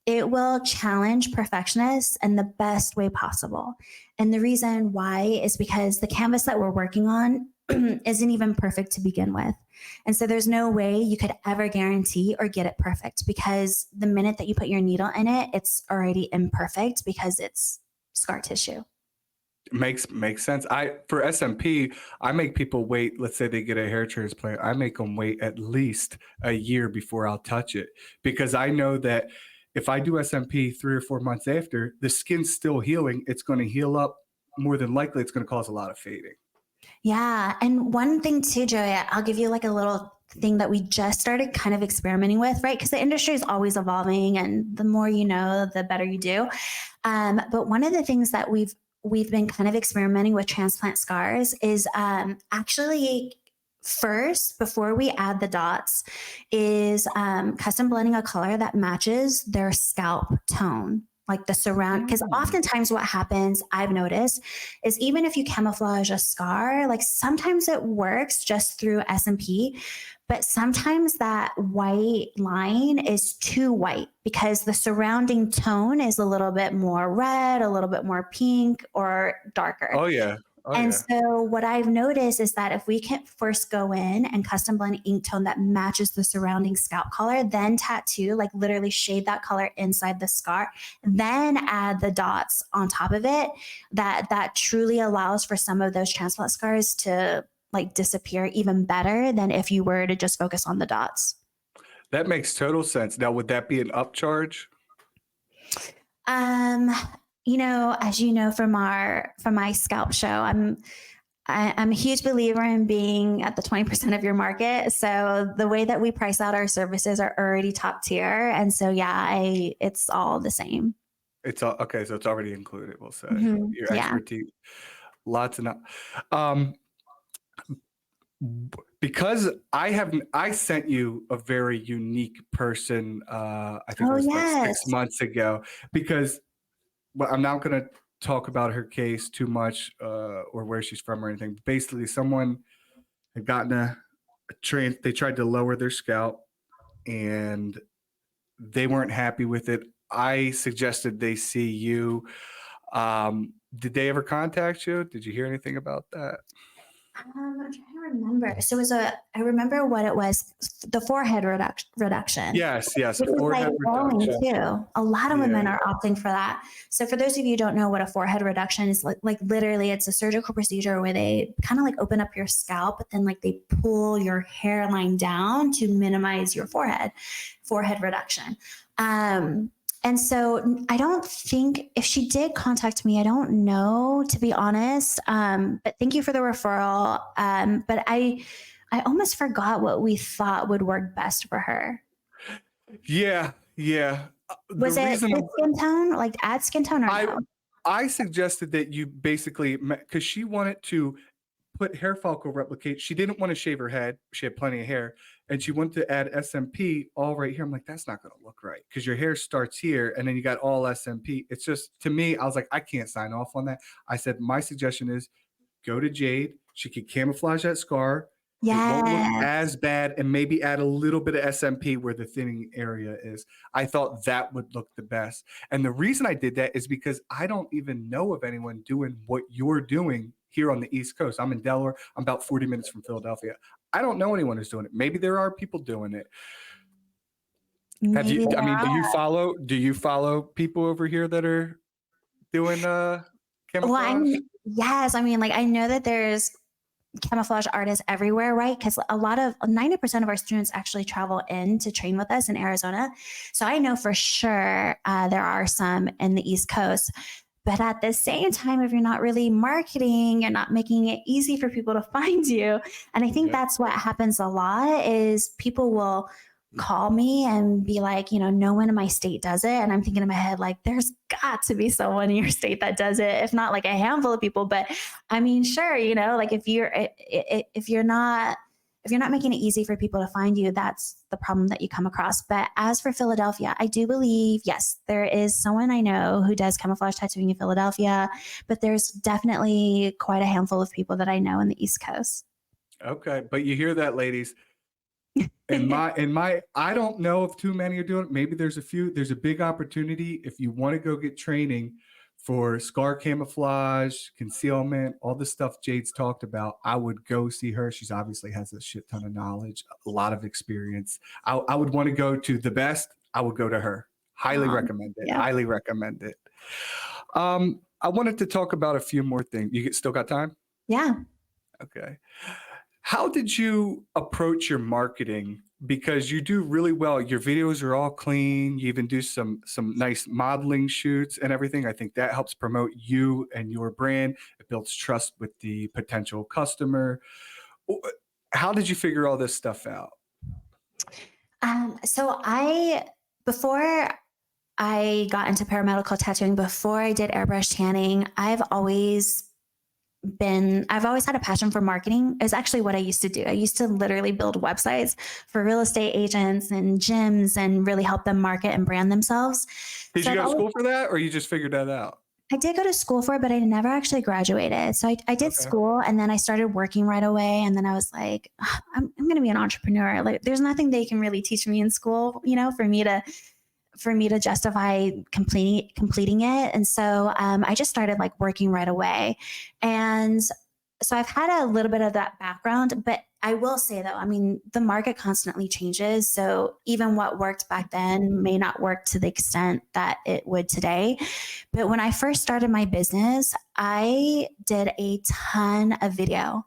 it will challenge perfectionists in the best way possible. And the reason why is because the canvas that we're working on isn't even perfect to begin with. And so there's no way you could ever guarantee or get it perfect because the minute that you put your needle in it, it's already imperfect because it's scar tissue. Makes sense. For SMP, I make people wait. Let's say they get a hair transplant. I make them wait at least a year before I'll touch it because I know that if I do SMP 3 or 4 months after, the skin's still healing. It's going to heal up. More than likely, it's going to cause a lot of fading. Yeah. And one thing too, Joey, I'll give you like a little thing that we just started kind of experimenting with, right? Because the industry is always evolving and the more you know, the better you do. But one of the things that we've been kind of experimenting with transplant scars is actually first, before we add the dots, is custom blending a color that matches their scalp tone. like the surround, because Mm. oftentimes what happens, I've noticed, is even if you camouflage a scar, like sometimes it works just through SMP, but sometimes that white line is too white because the surrounding tone is a little bit more red, a little bit more pink, or darker. Oh yeah. Oh And yeah. so what I've noticed is that if we can first go in and custom blend ink tone that matches the surrounding scalp color, then tattoo, like literally shade that color inside the scar, then add the dots on top of it, that truly allows for some of those transplant scars to like disappear even better than if you were to just focus on the dots. That makes total sense. Now, would that be an upcharge? Um, as you know from my scalp show, I'm a huge believer in being at the 20% of your market. So the way that we price out our services are already top tier. And so, yeah, it's all the same. It's all okay. So it's already included. We'll say your Yeah. expertise, lots and um, because I sent you a very unique person. I think it Oh, was like yes. 6 months ago. Because, well, I'm not going to talk about her case too much or where she's from or anything. Basically, someone had gotten a train. They tried to lower their scalp, and they weren't happy with it. I suggested they see you. Did they ever contact you? Did you hear anything about that? I'm trying to remember. So I remember what it was, the forehead reduction. Yes, yes, a Which is like forehead growing reduction. too. A lot of Yeah. women are opting for that. So for those of you who don't know what a forehead reduction is, like literally it's a surgical procedure where they kind of like open up your scalp, but then like they pull your hairline down to minimize your forehead reduction. And so I don't think, if she did contact me, I don't know, to be honest. But thank you for the referral. But I almost forgot what we thought would work best for her. Yeah, yeah. The Was it reason the skin tone, like add skin tone, or I no? I suggested that you basically, because she wanted to put hair follicle replicate. She didn't want to shave her head. She had plenty of hair, and she wanted to add SMP all right here. I'm like, that's not going to look right because your hair starts here, and then you got all SMP. It's just, to me, I was like, I can't sign off on that. I said my suggestion is go to Jayd. She could camouflage that scar. It won't look Yes. as bad, and maybe add a little bit of SMP where the thinning area is. I thought that would look the best. And the reason I did that is because I don't even know of anyone doing what you're doing here on the East Coast. I'm in Delaware. I'm about 40 minutes from Philadelphia. I don't know anyone who's doing it. Maybe there are people doing it. Have Maybe you, there I mean, are. do you follow people over here that are doing Well, camouflage? yes. I mean, like I know that there's camouflage artists everywhere, right? Because 90% of our students actually travel in to train with us in Arizona. So I know for sure there are some in the East Coast. But at the same time, if you're not really marketing, you're not making it easy for people to find you. And I think Yeah. that's what happens a lot is people will call me and be like, no one in my state does it. And I'm thinking in my head, like, there's got to be someone in your state that does it, if not like a handful of people. But I mean, sure, like if you're not making it easy for people to find you, that's the problem that you come across. But as for Philadelphia, I do believe, yes, there is someone I know who does camouflage tattooing in Philadelphia, but there's definitely quite a handful of people that I know in the East Coast. Okay. But you hear that, ladies. I don't know if too many are doing it. Maybe there's a few. There's a big opportunity if you want to go get training for scar camouflage, concealment, all the stuff Jayd's talked about. I would go see her. She's obviously has a shit ton of knowledge, a lot of experience. I would want to go to the best. I would go to her. Highly recommend it. Yeah. Highly recommend it. I wanted to talk about a few more things. You still got time? Yeah. Okay. How did you approach your marketing? Because you do really well. Your videos are all clean. You even do some nice modeling shoots and everything. I think that helps promote you and your brand. It builds trust with the potential customer. How did you figure all this stuff out? So before I got into paramedical tattooing, before I did airbrush tanning, I've always I've always had a passion for marketing. Is actually what I used to do. I used to literally build websites for real estate agents and gyms and really help them market and brand themselves. Did So you I've go to always, school for that, or you just figured that out? I did go to school for it, but I never actually graduated. So I did Okay. school and then I started working right away. And then I was like, "Ugh, I'm going to be an entrepreneur. Like there's nothing they can really teach me in school, for me to justify completing it. And so I just started like working right away. And so I've had a little bit of that background, but I will say though, I mean, the market constantly changes. So even what worked back then may not work to the extent that it would today. But when I first started my business, I did a ton of video.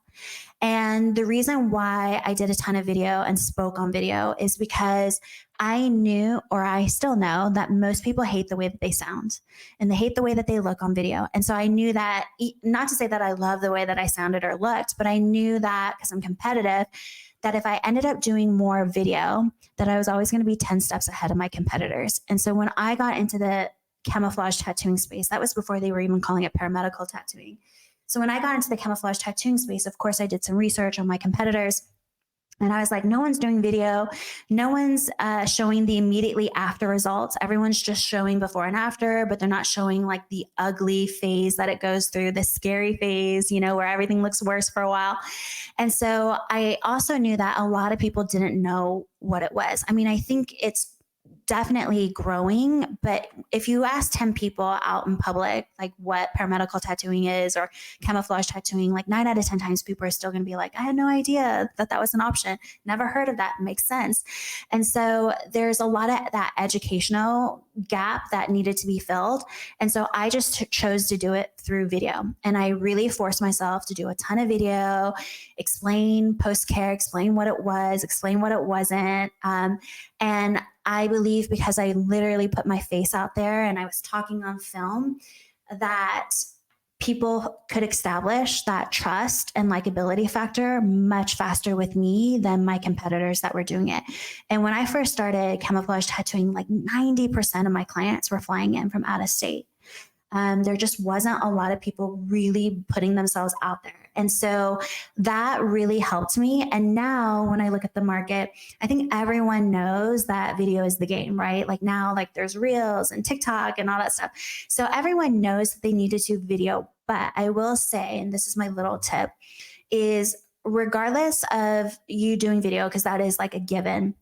And the reason why I did a ton of video and spoke on video is because I knew, or I still know, that most people hate the way that they sound and they hate the way that they look on video. And so I knew that, not to say that I love the way that I sounded or looked, but I knew that because I'm competitive, that if I ended up doing more video, that I was always going to be 10 steps ahead of my competitors. And so when I got into the camouflage tattooing space, that was before they were even calling it paramedical tattooing. So when I got into the camouflage tattooing space, of course, I did some research on my competitors. And I was like, no one's doing video. No one's showing the immediately after results. Everyone's just showing before and after, but they're not showing like the ugly phase that it goes through, the scary phase, where everything looks worse for a while. And so I also knew that a lot of people didn't know what it was. I mean, I think it's definitely growing, but if you ask 10 people out in public, like what paramedical tattooing is or camouflage tattooing, like 9 out of 10 times people are still going to be like, I had no idea that was an option. Never heard of that. It makes sense. And so there's a lot of that educational gap that needed to be filled. And so I just chose to do it through video. And I really forced myself to do a ton of video, explain post-care, explain what it was, explain what it wasn't. And I believe because I literally put my face out there and I was talking on film, that people could establish that trust and likability factor much faster with me than my competitors that were doing it. And when I first started camouflage tattooing, like 90% of my clients were flying in from out of state. There just wasn't a lot of people really putting themselves out there. And so that really helped me. And now when I look at the market, I think everyone knows that video is the game, right? Like now, like there's Reels and TikTok and all that stuff. So everyone knows that they need to do video. But I will say, and this is my little tip, is regardless of you doing video, because that is like a given,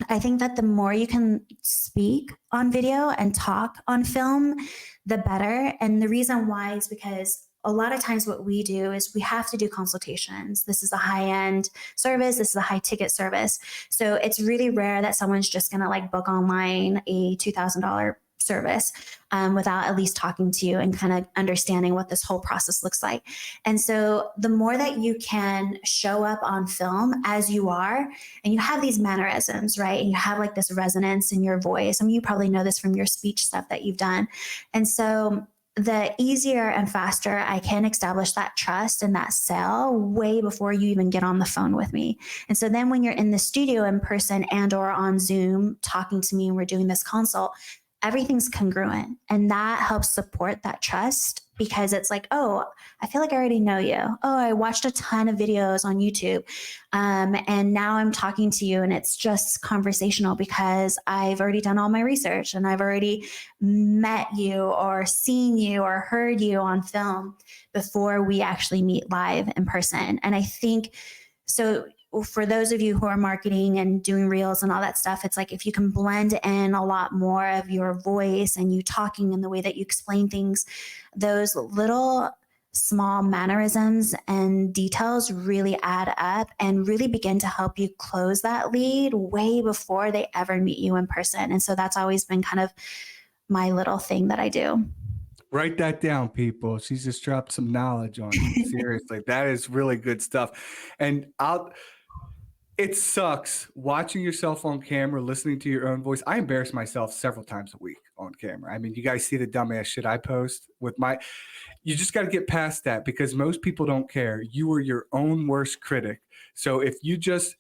I think that the more you can speak on video and talk on film, the better. And the reason why is because a lot of times what we do is we have to do consultations. This is a high-end service. This is a high-ticket service. So it's really rare that someone's just going to like book online a $2,000 service without at least talking to you and kind of understanding what this whole process looks like. And so the more that you can show up on film as you are, and you have these mannerisms, right? And you have like this resonance in your voice. I mean, you probably know this from your speech stuff that you've done. And so the easier and faster I can establish that trust and that sale way before you even get on the phone with me. And so then when you're in the studio in person and or on Zoom talking to me and we're doing this consult, everything's congruent. And that helps support that trust because it's like, oh, I feel like I already know you. Oh, I watched a ton of videos on YouTube. And now I'm talking to you and it's just conversational because I've already done all my research and I've already met you or seen you or heard you on film before we actually meet live in person. And I think, so for those of you who are marketing and doing reels and all that stuff, it's like if you can blend in a lot more of your voice and you talking and the way that you explain things, those little small mannerisms and details really add up and really begin to help you close that lead way before they ever meet you in person. And so that's always been kind of my little thing that I do. Write that down, people. She's just dropped some knowledge on you. Seriously, that is really good stuff. And it sucks watching yourself on camera, listening to your own voice. I embarrass myself several times a week on camera. I mean, you guys see the dumbass shit I post with you just got to get past that because most people don't care. You are your own worst critic. So if you just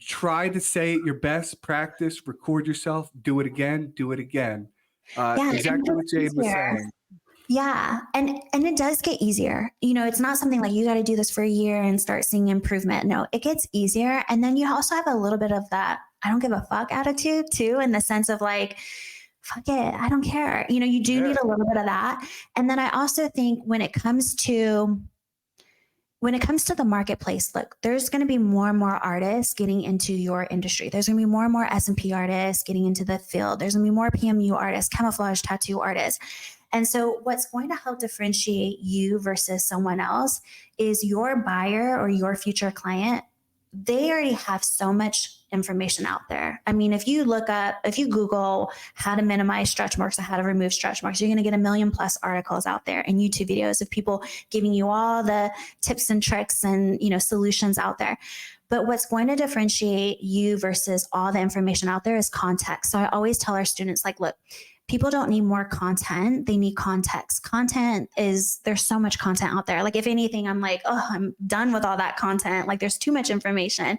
try to say it your best, practice, record yourself, do it again, do it again. Yeah, Exactly what Jayd was saying. Yeah. And it does get easier. It's not something like you got to do this for a year and start seeing improvement. No, it gets easier. And then you also have a little bit of that I don't give a fuck attitude too, in the sense of like, fuck it, I don't care. You do Yeah. need a little bit of that. And then I also think when it comes to the marketplace, look, there's going to be more and more artists getting into your industry. There's going to be more and more S&P artists getting into the field. There's going to be more PMU artists, camouflage tattoo artists. And so what's going to help differentiate you versus someone else is your buyer or your future client. They already have so much information out there. I mean, if you Google how to minimize stretch marks or how to remove stretch marks, you're going to get 1 million+ articles out there and YouTube videos of people giving you all the tips and tricks and, solutions out there. But what's going to differentiate you versus all the information out there is context. So I always tell our students, like, look, people don't need more content. They need context. There's so much content out there. Like, if anything, I'm like, oh, I'm done with all that content. Like, there's too much information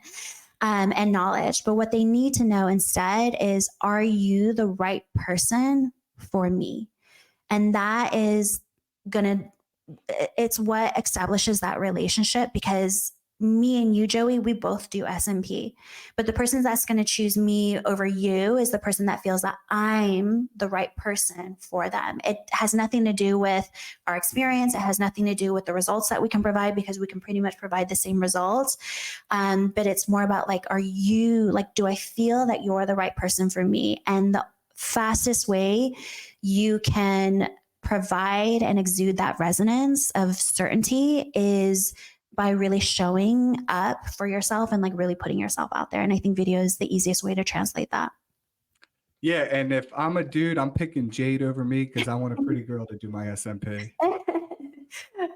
and knowledge. But what they need to know instead is, are you the right person for me? And that is it's what establishes that relationship, because me and you, Joey, we both do S&P, but the person that's going to choose me over you is the person that feels that I'm the right person for them. It has nothing to do with our experience. It has nothing to do with the results that we can provide, because we can pretty much provide the same results. But it's more about like, do I feel that you're the right person for me? And the fastest way you can provide and exude that resonance of certainty is by really showing up for yourself and like really putting yourself out there. And I think video is the easiest way to translate that. Yeah, and if I'm a dude, I'm picking Jayd over me because I want a pretty girl to do my SMP.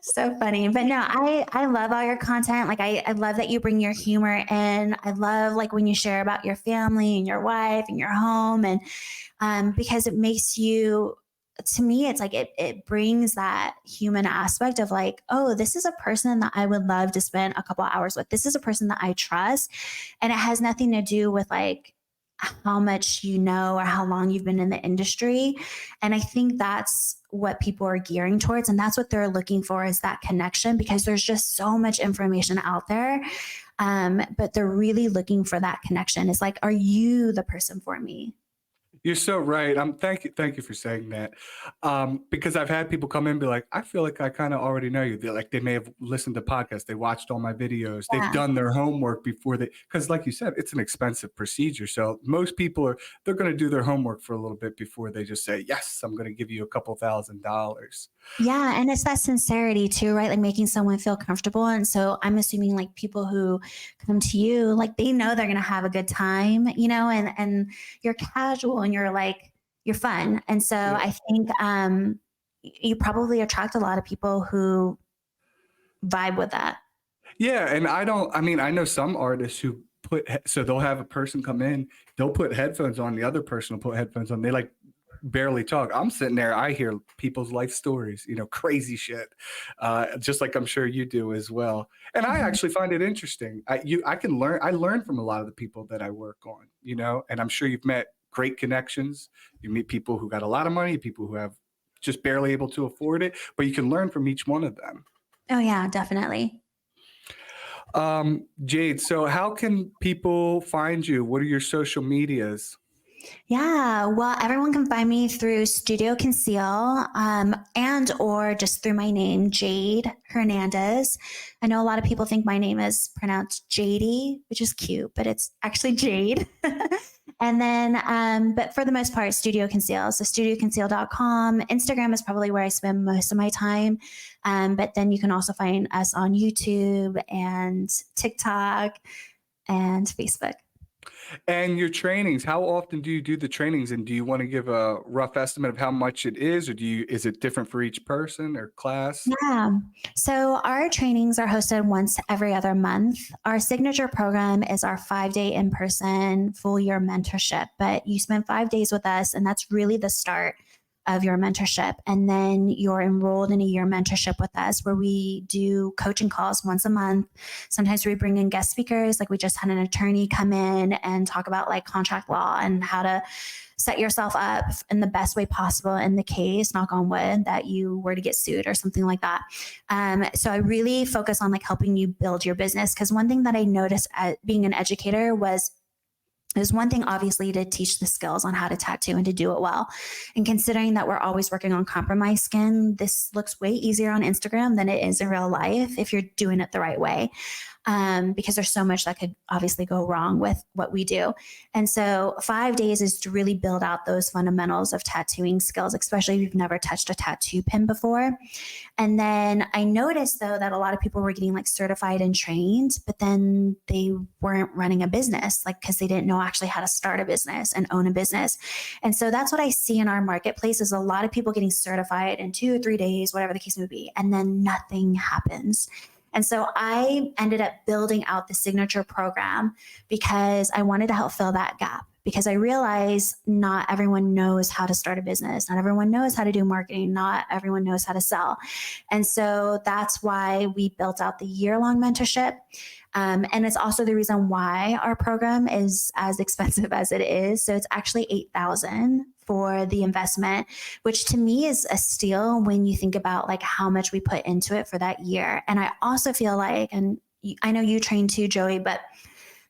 So funny. But no, I love all your content. Like I love that you bring your humor in. I love like when you share about your family and your wife and your home, and because it makes you, to me, it's like it brings that human aspect of like, oh, this is a person that I would love to spend a couple hours with. This is a person that I trust. And it has nothing to do with like how much you know or how long you've been in the industry. And I think that's what people are gearing towards. And that's what they're looking for, is that connection, because there's just so much information out there. But they're really looking for that connection. It's like, are you the person for me? You're so right. Thank you for saying that. Because I've had people come in and be like, I feel like I kind of already know you. They may have listened to podcasts, they watched all my videos, they've Yeah. done their homework before because like you said, it's an expensive procedure. So most people they're going to do their homework for a little bit before they just say, yes, I'm going to give you a couple $1,000s. Yeah. And it's that sincerity too, right? Like making someone feel comfortable. And so I'm assuming like people who come to you, like they know they're going to have a good time, and you're casual and you're fun. And so Yeah. I think you probably attract a lot of people who vibe with that. Yeah, and I know some artists who so they'll have a person come in, they'll put headphones on, the other person will put headphones on. They like barely talk. I'm sitting there, I hear people's life stories, crazy shit, just like I'm sure you do as well. And I actually find it interesting. I learn from a lot of the people that I work on, and I'm sure you've met great connections. You meet people who got a lot of money, people who have just barely able to afford it, but you can learn from each one of them. Oh yeah, definitely. Jayd, so how can people find you? What are your social medias? Yeah, well, everyone can find me through Studio Conceal, and or just through my name, Jayd Hernandez. I know a lot of people think my name is pronounced Jady, which is cute, but it's actually Jayd. And then, but for the most part, Studio Conceal. So studioconceal.com. Instagram is probably where I spend most of my time. But then you can also find us on YouTube and TikTok and Facebook. And your trainings, how often do you do the trainings? And do you want to give a rough estimate of how much it is, or is it different for each person or class? Yeah. So our trainings are hosted once every other month. Our signature program is our 5-day in-person full year mentorship, but you spend 5 days with us, and that's really the start of your mentorship. And then you're enrolled in a year mentorship with us where we do coaching calls once a month. Sometimes we bring in guest speakers. Like we just had an attorney come in and talk about like contract law and how to set yourself up in the best way possible in the case, knock on wood, that you were to get sued or something like that. So I really focus on like helping you build your business. Because one thing that I noticed at being an educator was there's one thing, obviously, to teach the skills on how to tattoo and to do it well. And considering that we're always working on compromised skin, this looks way easier on Instagram than it is in real life if you're doing it the right way. Because there's so much that could obviously go wrong with what we do. And so 5 days is to really build out those fundamentals of tattooing skills, especially if you've never touched a tattoo pen before. And then I noticed though that a lot of people were getting like certified and trained, but then they weren't running a business, like because they didn't know actually how to start a business and own a business. And so that's what I see in our marketplace is a lot of people getting certified in 2 or 3 days, whatever the case may be, and then nothing happens. And so I ended up building out the signature program because I wanted to help fill that gap, because I realized not everyone knows how to start a business. Not everyone knows how to do marketing. Not everyone knows how to sell. And so that's why we built out the year-long mentorship. And it's also the reason why our program is as expensive as it is. So it's actually $8,000 for the investment, which to me is a steal when you think about like how much we put into it for that year. And I also feel like, and I know you train too, Joey, but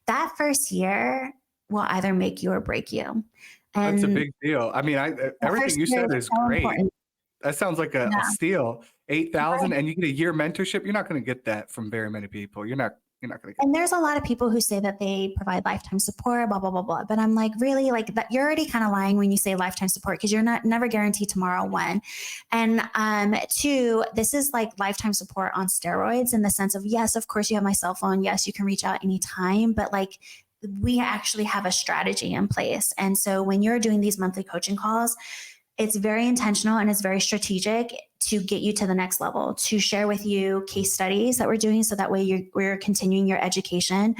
that first year will either make you or break you. And that's a big deal. I mean, everything you said is so great. important. That sounds like a steal. 8,000 Right. and you get a year mentorship. You're not going to get that from very many people. You're not going to get And there's a lot of people who say that they provide lifetime support, blah, blah, blah, blah. But I'm like, really, like that you're already kind of lying when you say lifetime support, because you're not never guaranteed tomorrow, one. And two, this is like lifetime support on steroids in the sense of, yes, of course you have my cell phone. Yes, you can reach out anytime, but like we actually have a strategy in place. And so when you're doing these monthly coaching calls, it's very intentional and it's very strategic to get you to the next level, to share with you case studies that we're doing. So that way we're continuing your education,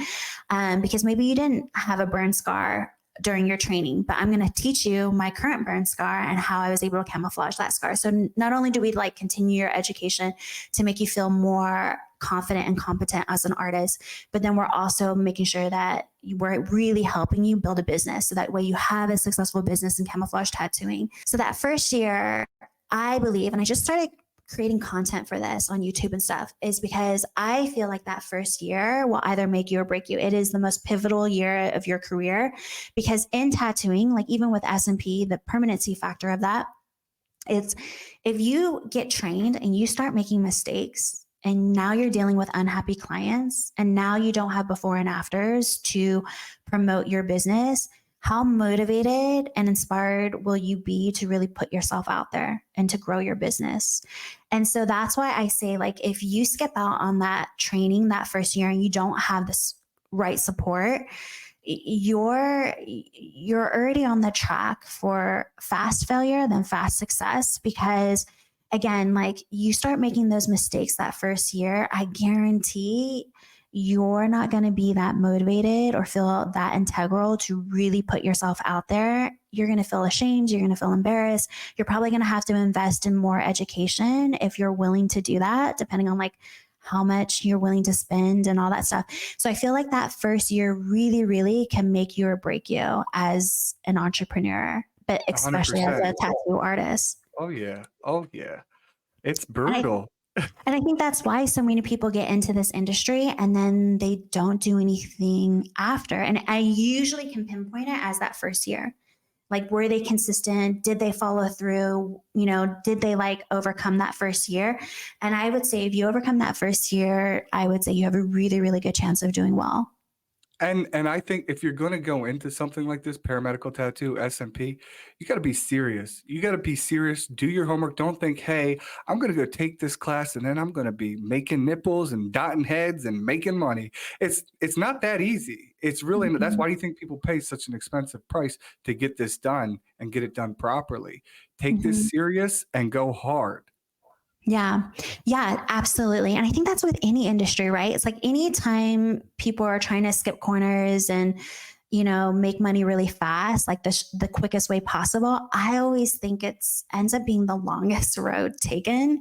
because maybe you didn't have a burn scar during your training, but I'm going to teach you my current burn scar and how I was able to camouflage that scar. So not only do we like continue your education to make you feel more confident and competent as an artist, but then we're also making sure that we're really helping you build a business. So that way you have a successful business in camouflage tattooing. So that first year, I believe, and I just started creating content for this on YouTube and stuff, is because I feel like that first year will either make you or break you. It is the most pivotal year of your career, because in tattooing, like even with S&P, the permanency factor of that, it's if you get trained and you start making mistakes and now you're dealing with unhappy clients and now you don't have before and afters to promote your business, how motivated and inspired will you be to really put yourself out there and to grow your business? And so that's why I say, like, if you skip out on that training that first year and you don't have this right support, you're already on the track for fast failure than fast success. Because again, like you start making those mistakes that first year, I guarantee you're not going to be that motivated or feel that integral to really put yourself out there. You're going to feel ashamed. You're going to feel embarrassed. You're probably going to have to invest in more education if you're willing to do that, depending on like how much you're willing to spend and all that stuff. So I feel like that first year really, really can make you or break you as an entrepreneur, but especially 100%. as a tattoo artist. Oh yeah. Oh yeah. It's And I brutal. And I think that's why so many people get into this industry and then they don't do anything after. And I usually can pinpoint it as that first year. Like, were they consistent? Did they follow through? You know, did they like overcome that first year? And I would say if you overcome that first year, I would say you have a really, really good chance of doing well. And I think if you're going to go into something like this, paramedical tattoo, SMP, you got to be serious. You got to be serious. Do your homework. Don't think, hey, I'm going to go take this class and then I'm going to be making nipples and dotting heads and making money. It's not that easy. It's really not. That's why do you think people pay such an expensive price to get this done and get it done properly? Take this serious and go hard. Yeah. Yeah, absolutely. And I think that's with any industry, right? It's like anytime people are trying to skip corners and make money really fast, like the quickest way possible, I always think ends up being the longest road taken.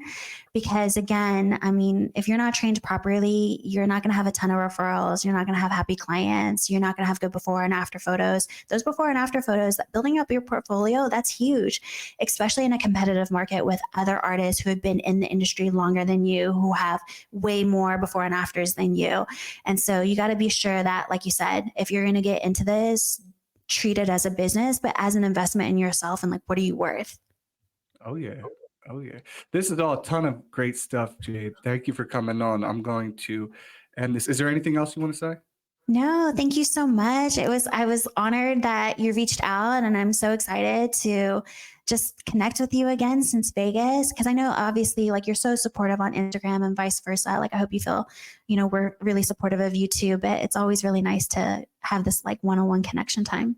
Because again, I mean, if you're not trained properly, you're not going to have a ton of referrals. You're not going to have happy clients. You're not going to have good before and after photos. Those before and after photos, building up your portfolio, that's huge, especially in a competitive market with other artists who have been in the industry longer than you, who have way more before and afters than you. And so you got to be sure that, like you said, if you're going to get into this, treat it as a business, but as an investment in yourself and like, what are you worth? Oh yeah. Oh yeah. This is all a ton of great stuff, Jayd. Thank you for coming on. I'm going to end this. Is there anything else you want to say? No, thank you so much. I was honored that you reached out, and I'm so excited to just connect with you again since Vegas. Cause I know obviously like you're so supportive on Instagram and vice versa. Like I hope you feel, we're really supportive of you too, but it's always really nice to have this like one-on-one connection time.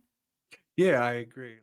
Yeah, I agree.